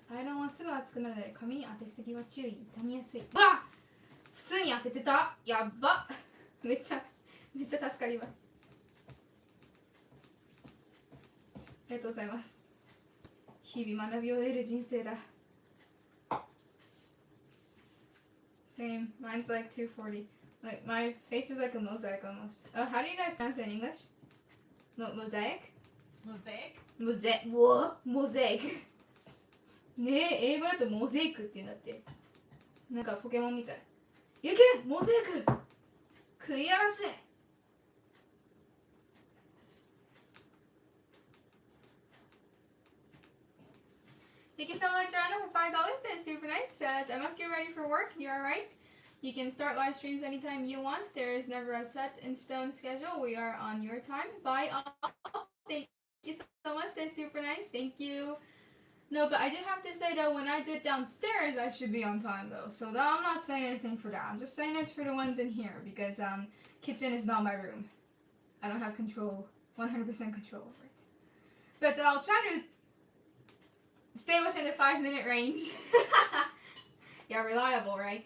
アイロンはすぐ熱くなるので髪に当てすぎは注意。傷みやすい。うわ！普通に当ててた。やっば。めっちゃ助かります。ありがとうございます。日々学びを得る人生だ。Same. Mine's like 240. Like my face is like a mosaic almost. How do you guys pronounce it in English? Mosaic? Mosaic. ねえ、英語だとモザイクっていうんだって。なんかポケモンみたい。You can! モザイク食い荒らせ。Thank you so much, Rana, for $5. That's super nice. Says, I must get ready for work. You're alright. You can start live streams anytime you want. There is never a set in stone schedule. We are on your time. Bye all. Thank you so much. That's super nice. Thank you. No, but I did have to say that when I do it downstairs, I should be on time though. So that, I'm not saying anything for that. I'm just saying it for the ones in here because kitchen is not my room. I don't have control, 100% control over it. But I'll try to stay within the 5-minute range. Yeah, reliable, right?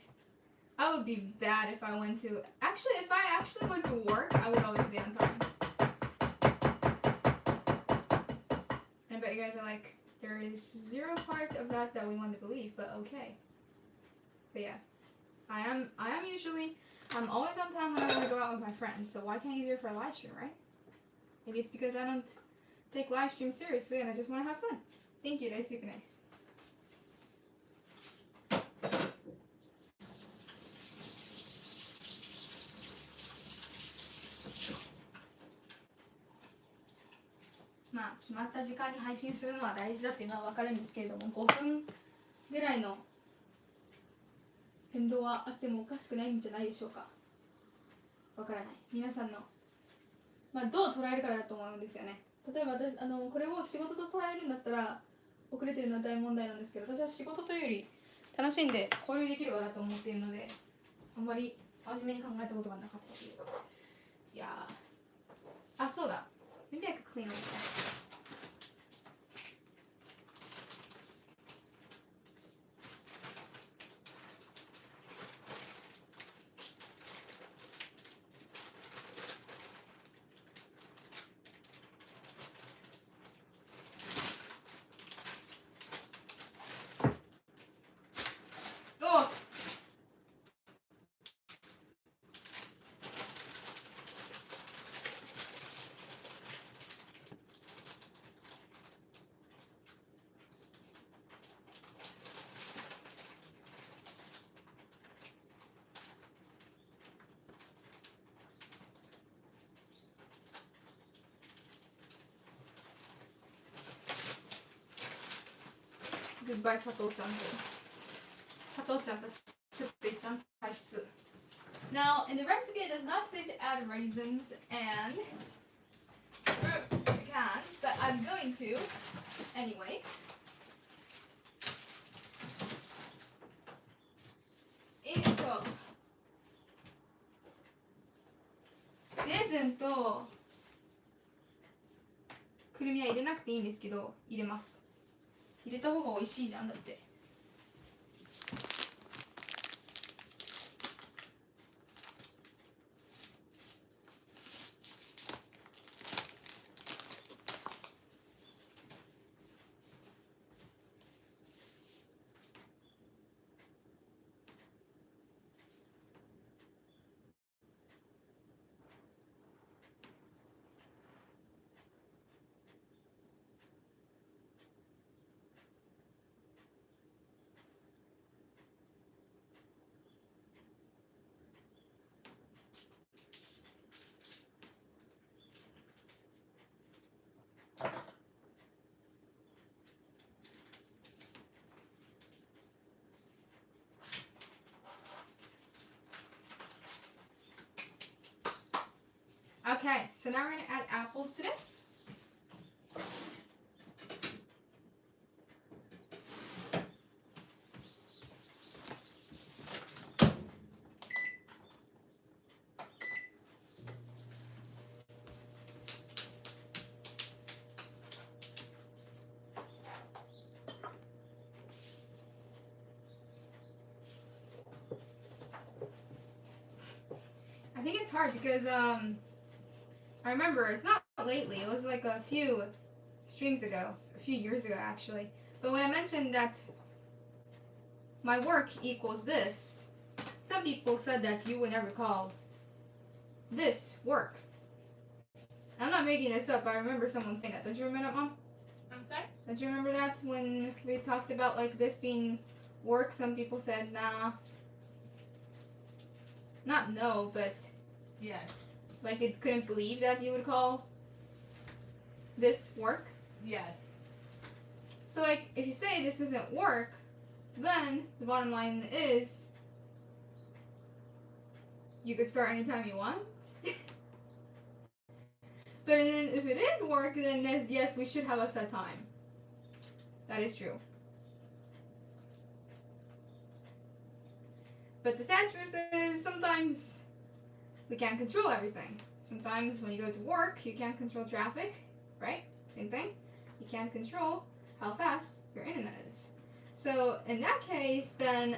I would be bad if I went to... Actually, if I actually went to work, I would always be on time. I bet you guys are like, there is zero part of that we want to believe, but okay. But yeah, I'm always on time when I want to go out with my friends, so why can't you do it for a live stream, right? Maybe it's because I don't take live streams seriously and I just want to have fun. Thank you, that's super nice.まあ決まった時間に配信するのは大事だっていうのは分かるんですけれども、5分ぐらいの変動はあってもおかしくないんじゃないでしょうか。分からない。皆さんの、どう捉えるからだと思うんですよね。例えば私これを仕事と捉えるんだったら遅れてるのは大問題なんですけど、私は仕事というより楽しんで交流できる場だと思っているので、あんまり真面目に考えたことがなかったという。いやー、あ、そうだ。Maybe I could clean this up. Oh! Goodbye, 佐藤ちゃん。佐藤ちゃんたち、ちょっと一旦退出。Now, in the recipe, it does not say to add raisins and pecans, but I'm going to anyway. よいしょ。レーズンとくるみは入れなくていいんですけど、入れます。入れた方が美味しいじゃんだって。Okay, so now we're going to add apples to this. I think it's hard because I remember it's not lately, it was like a few streams ago, a few years ago actually. But when I mentioned that my work equals this, some people said that you would never call this work. I'm not making this up, I remember someone saying that. Don't you remember that, Mom? I'm sorry? Don't you remember that when we talked about like this being work? Some people said nah. Not no, but Yes. like it couldn't believe that you would call this work. Yes. So like if you say this isn't work, then the bottom line is you could start anytime you want. But then if it is work, then yes, we should have a set time. That is true. But the sad truth is sometimes we can't control everything. Sometimes when you go to work, you can't control traffic, right? Same thing. You can't control how fast your internet is. So in that case, then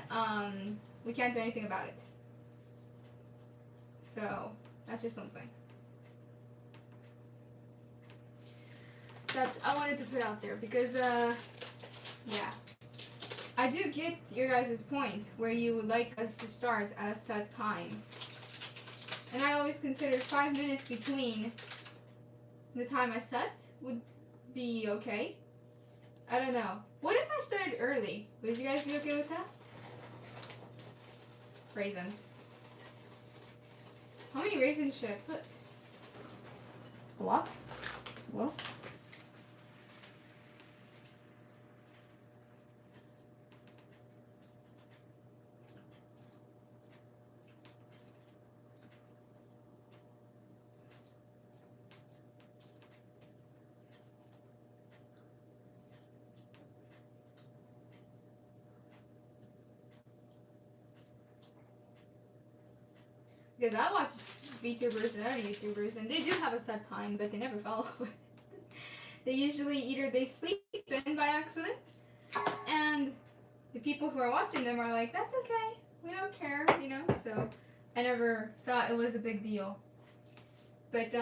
we can't do anything about it. So that's just something that I wanted to put out there because, yeah. I do get your guys' point where you would like us to start at a set time. And I always consider 5 minutes between the time I set would be okay. I don't know. What if I started early? Would you guys be okay with that? Raisins. How many raisins should I put? A lot? Just a little? Because I watch VTubers and other YouTubers, and they do have a set time, but they never follow it. They usually either they sleep in by accident, and the people who are watching them are like, that's okay, we don't care, you know? So I never thought it was a big deal. But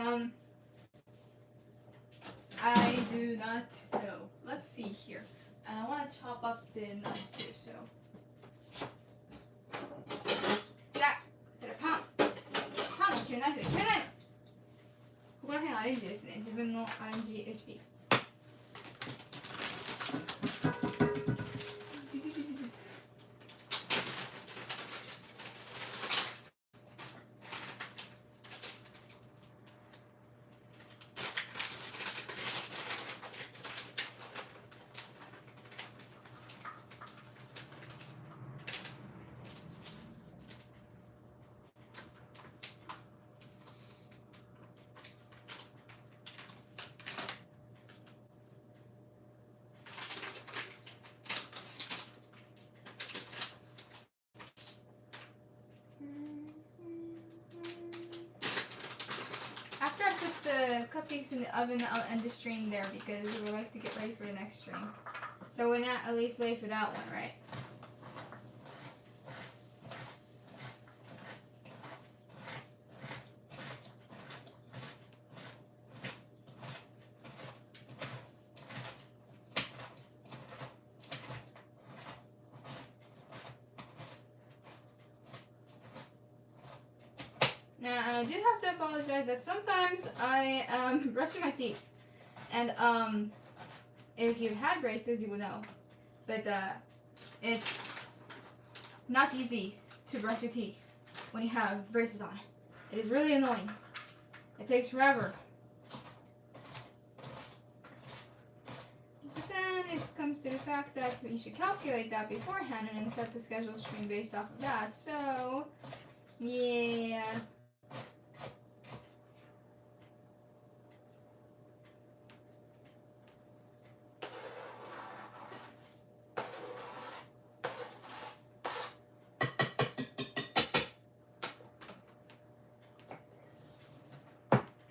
I do not know. Let's see here. And I want to chop up the nuts too, so. 切れないの。ここら辺アレンジですね。自分のアレンジレシピ。After I put the cupcakes in the oven, I'll end the stream there because we like to get ready for the next stream. So we're not at least late for that one, right? Now, I do have to apologize that sometimes I am brushing my teeth. And if you've had braces, you will know. But it's not easy to brush your teeth when you have braces on. It is really annoying. It takes forever. But then it comes to the fact that you should calculate that beforehand and then set the schedule stream based off of that. So, yeah.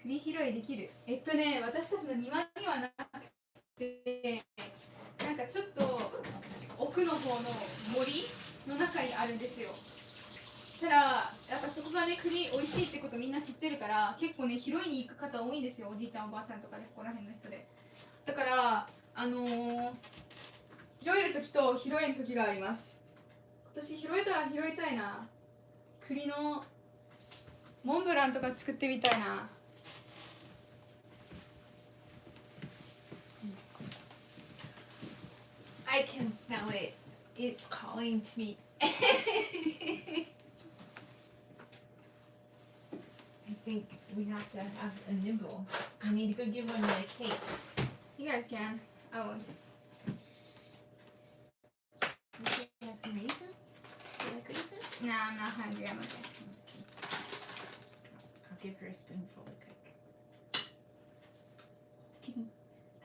栗拾いできる。私たちの庭にはなくて、なんかちょっと奥の方の森の中にあるんですよ。ただやっぱそこがね、栗美味しいってことみんな知ってるから、結構ね拾いに行く方多いんですよ。おじいちゃんおばあちゃんとかで、ここら辺の人で。だから拾える時と拾えん時があります。今年拾えたら拾いたいな。栗のモンブランとか作ってみたいな。I can smell it. It's calling to me. I think we have to have a nibble. I need to go give one a cake. You guys can. I won't. Nah, I'm not hungry. I'm okay. I'll give her a spoonful of cook.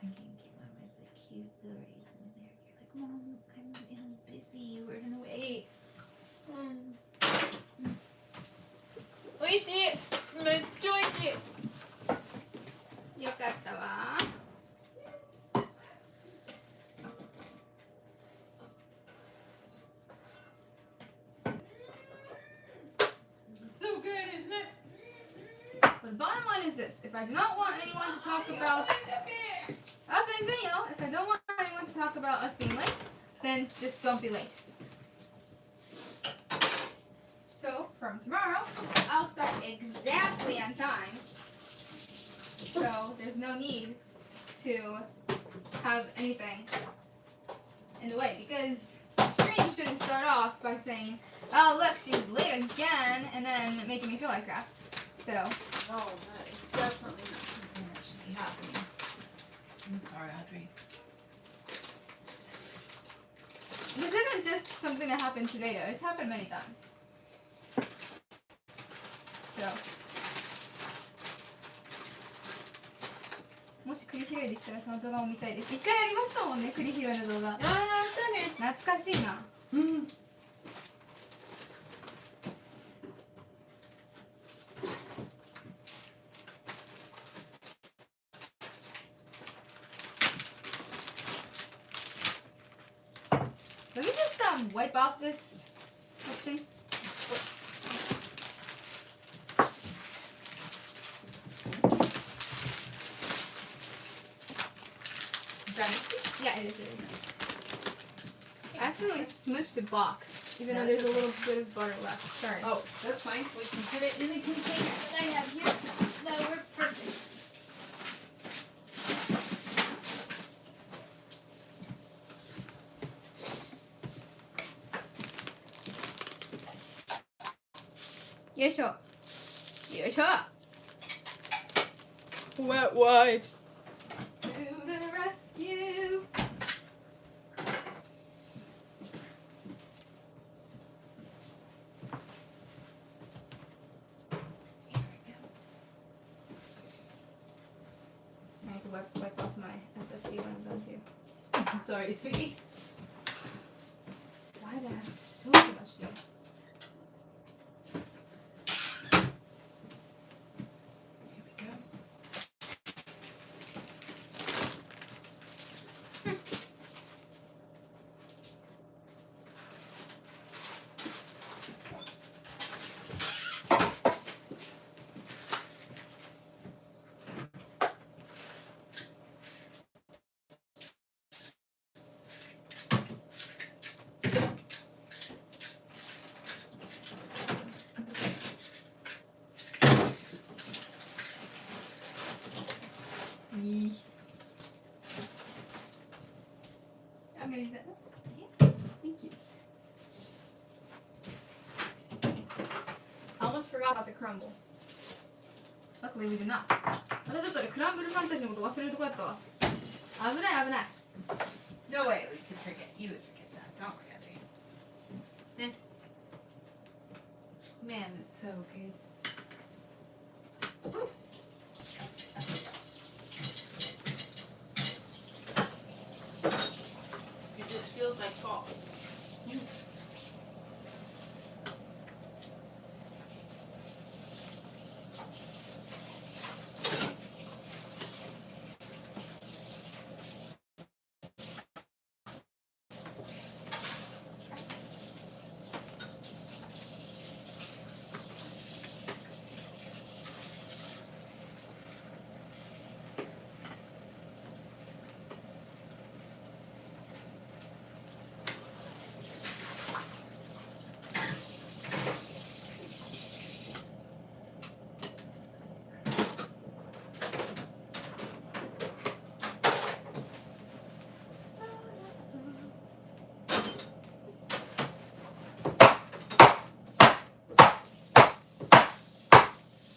I'm gonna get one with the cute little raisin in there. You're like, Mom, I'm busy. We're gonna wait. おいしい。めっちゃおいしい。よかったわ。So good, isn't it? But the bottom line is this: if I do not want anyone to talk about, if I don't want anyone to talk about us being late, then just don't be late. So from tomorrow, I'll start exactly on time. So there's no need to have anything in the way, because the stream shouldn't start off by saying, "Oh look, she's late again," and then making me feel like crap. So. Oh, that is definitely not something that should be happening. I'm sorry, Audrey. This isn't just something that happened today, though. It's happened many times. So. もし栗拾いできたらその動画も見たいです。一回やりましたもんね、栗拾いの動画。ああ、そうね。懐かしいな。うん。Let me just wipe off this section. Yeah, it is. I accidentally smushed the box, even though there's a little bit of butter left. Sorry. Oh, that's fine. We can put it in the container that I have here. That'll work perfect. Yoisho. Yoisho. Wet wipes. To the rescue. I have to wipe off my SSD when I'm done too. Sorry, sweetie. Why did I have to spill so much though? Here we go. I'm gonna use that. Thank you. I almost forgot about the crumble. Luckily we did not. またちょっとね、クランブルファンタジーのこと忘れるとこやったわ。危ない危ない。No way we could forget. You would forget that. Don't forget it. Man, it's so good. It just feels like fall.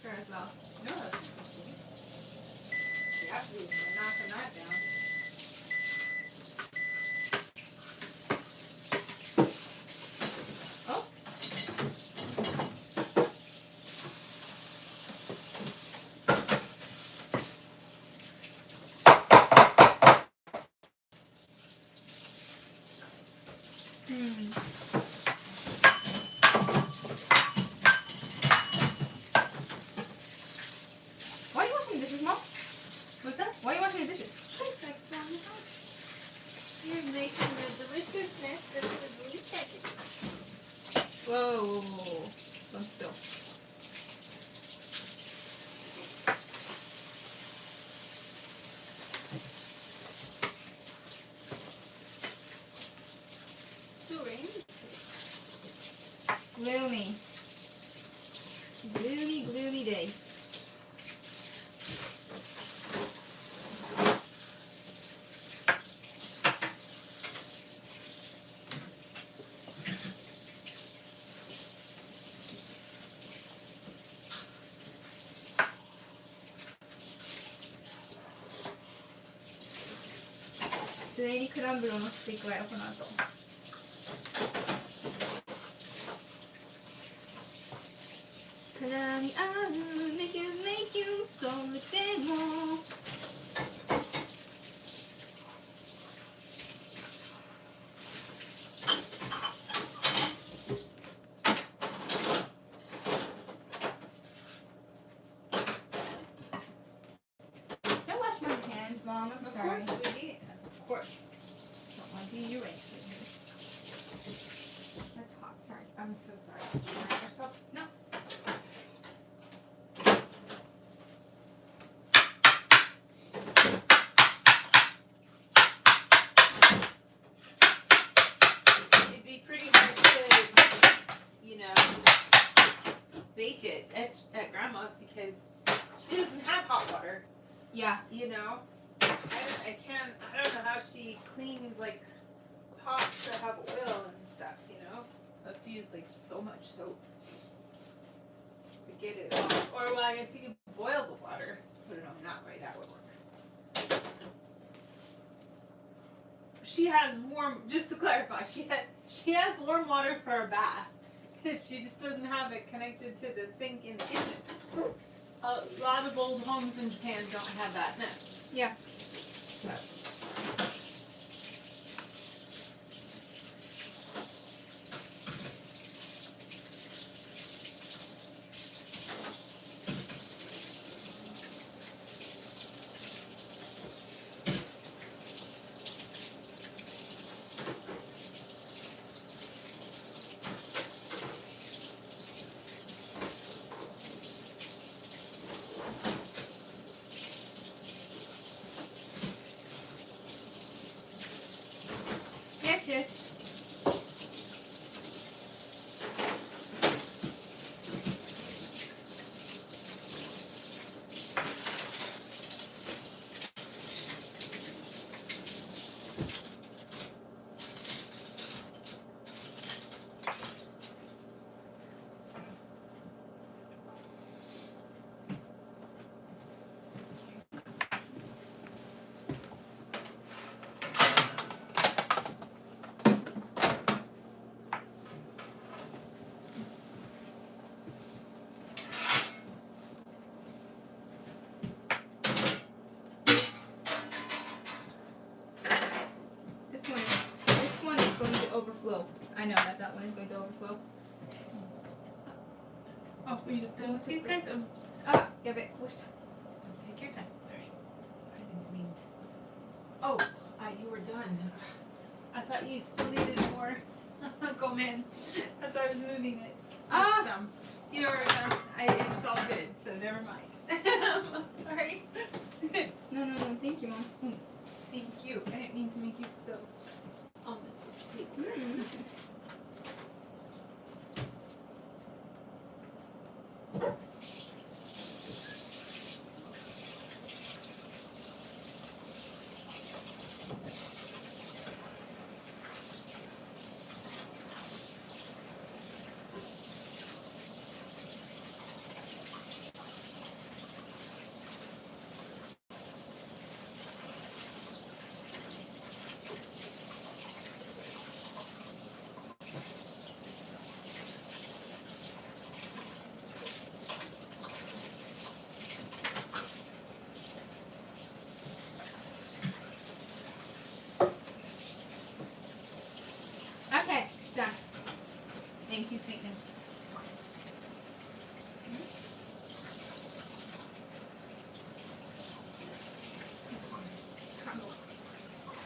Sure as well. No, that's absolutely knocking that down. Oh. gloomy. Gloomy, gloomy day. Sweet にクランブルを乗せていくわよ、この後。絡み合う make you それでもCan I wash my hands, Mom? I'm sorry. Of course, sweetie. Of course. Don't want to be erased. That's hot, sorry. I'm so sorry. Did you hurt yourself? No. It'd be pretty hard to, you know, bake it at Grandma's because she doesn't have hot water. Yeah. You know, I don't know how she cleans like pots that have oil and stuff, you know. I have to use like so much soap to get it off. Or well, I guess you could boil the water, put it on that way, that would work. She has warm, just to clarify, she has warm water for a bath. She just doesn't have it connected to the sink in the kitchen. A lot of old homes in Japan don't have that. No. Yeah. Yes, yes. This one is going to overflow. I know that one is going to overflow. Oh, these guys, Ah, やべ、こうした。 take your time. Sorry, I didn't mean to. Oh, you were done. I thought you still needed more. Go man, as I was moving it. Ah. It's, you were done. It's all good, so never mind. I'm sorry. No, thank you, Mom. Thank you. I didn't mean to make you spill on the paper. Okay, done. Thank you, sweetie.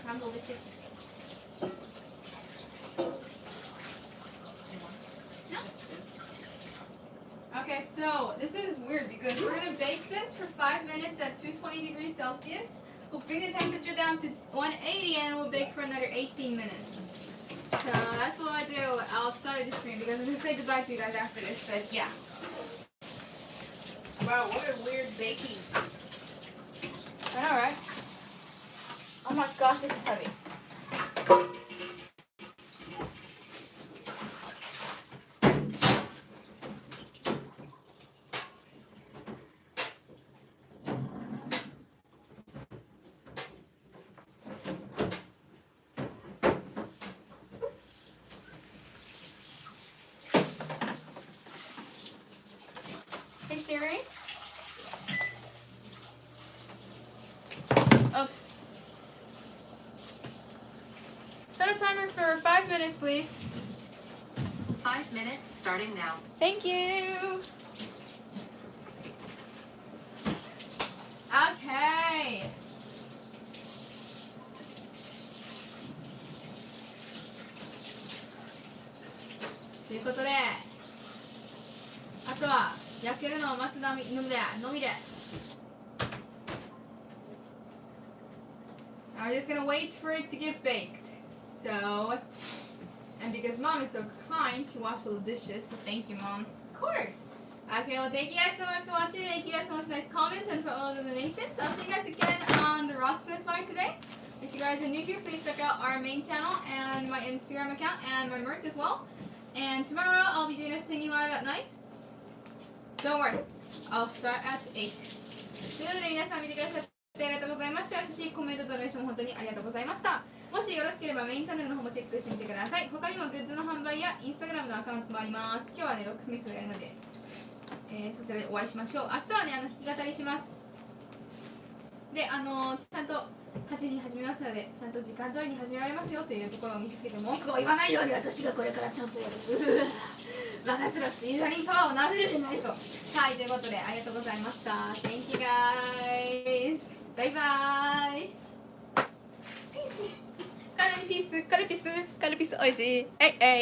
I'm delicious. No. Okay, so this is weird because we're gonna bake this for 5 minutes at 220 degrees Celsius. We'll bring the temperature down to 180 and we'll bake for another 18 minutes. So that's what I do outside of the stream because I'm gonna say goodbye to you guys after this. But yeah. Wow, what a weird baking. I know, right? Oh my gosh, this is heavy. Hey Siri. Oops. Set a timer for 5 minutes, please. 5 minutes starting now. Thank you. Okay. ということで、あとは焼けるのを待つのみです。I'm just gonna wait for it to get baked. So, and because Mom is so kind, she washed all the dishes. So thank you, Mom. Of course. Okay, well, thank you guys so much for watching. Thank you guys so much, nice comments and for all the donations. I'll see you guys again on the Rocksmith Live today. If you guys are new here, please check out our main channel and my Instagram account and my merch as well. And tomorrow I'll be doing a singing live at night. Don't worry, I'll start at 8. ということで皆さん見てくださってありがとうございました。優しいコメントとドネーションも本当にありがとうございました。もしよろしければメインチャンネルの方もチェックしてみてください。他にもグッズの販売やインスタグラムのアカウントもあります。今日はね、ロックスミスをやるので、そちらでお会いしましょう。明日はね、弾き語りします。で、ちゃんと8時に始めますので、ちゃんと時間通りに始められますよというところを見つけて文句を言わないように私がこれからちゃんとやる。私がシーザリンパワーをなめるじゃないぞ。はい、ということでありがとうございました。Thank you guys! バイバイ。ピースカルピスおいしい。えいえい。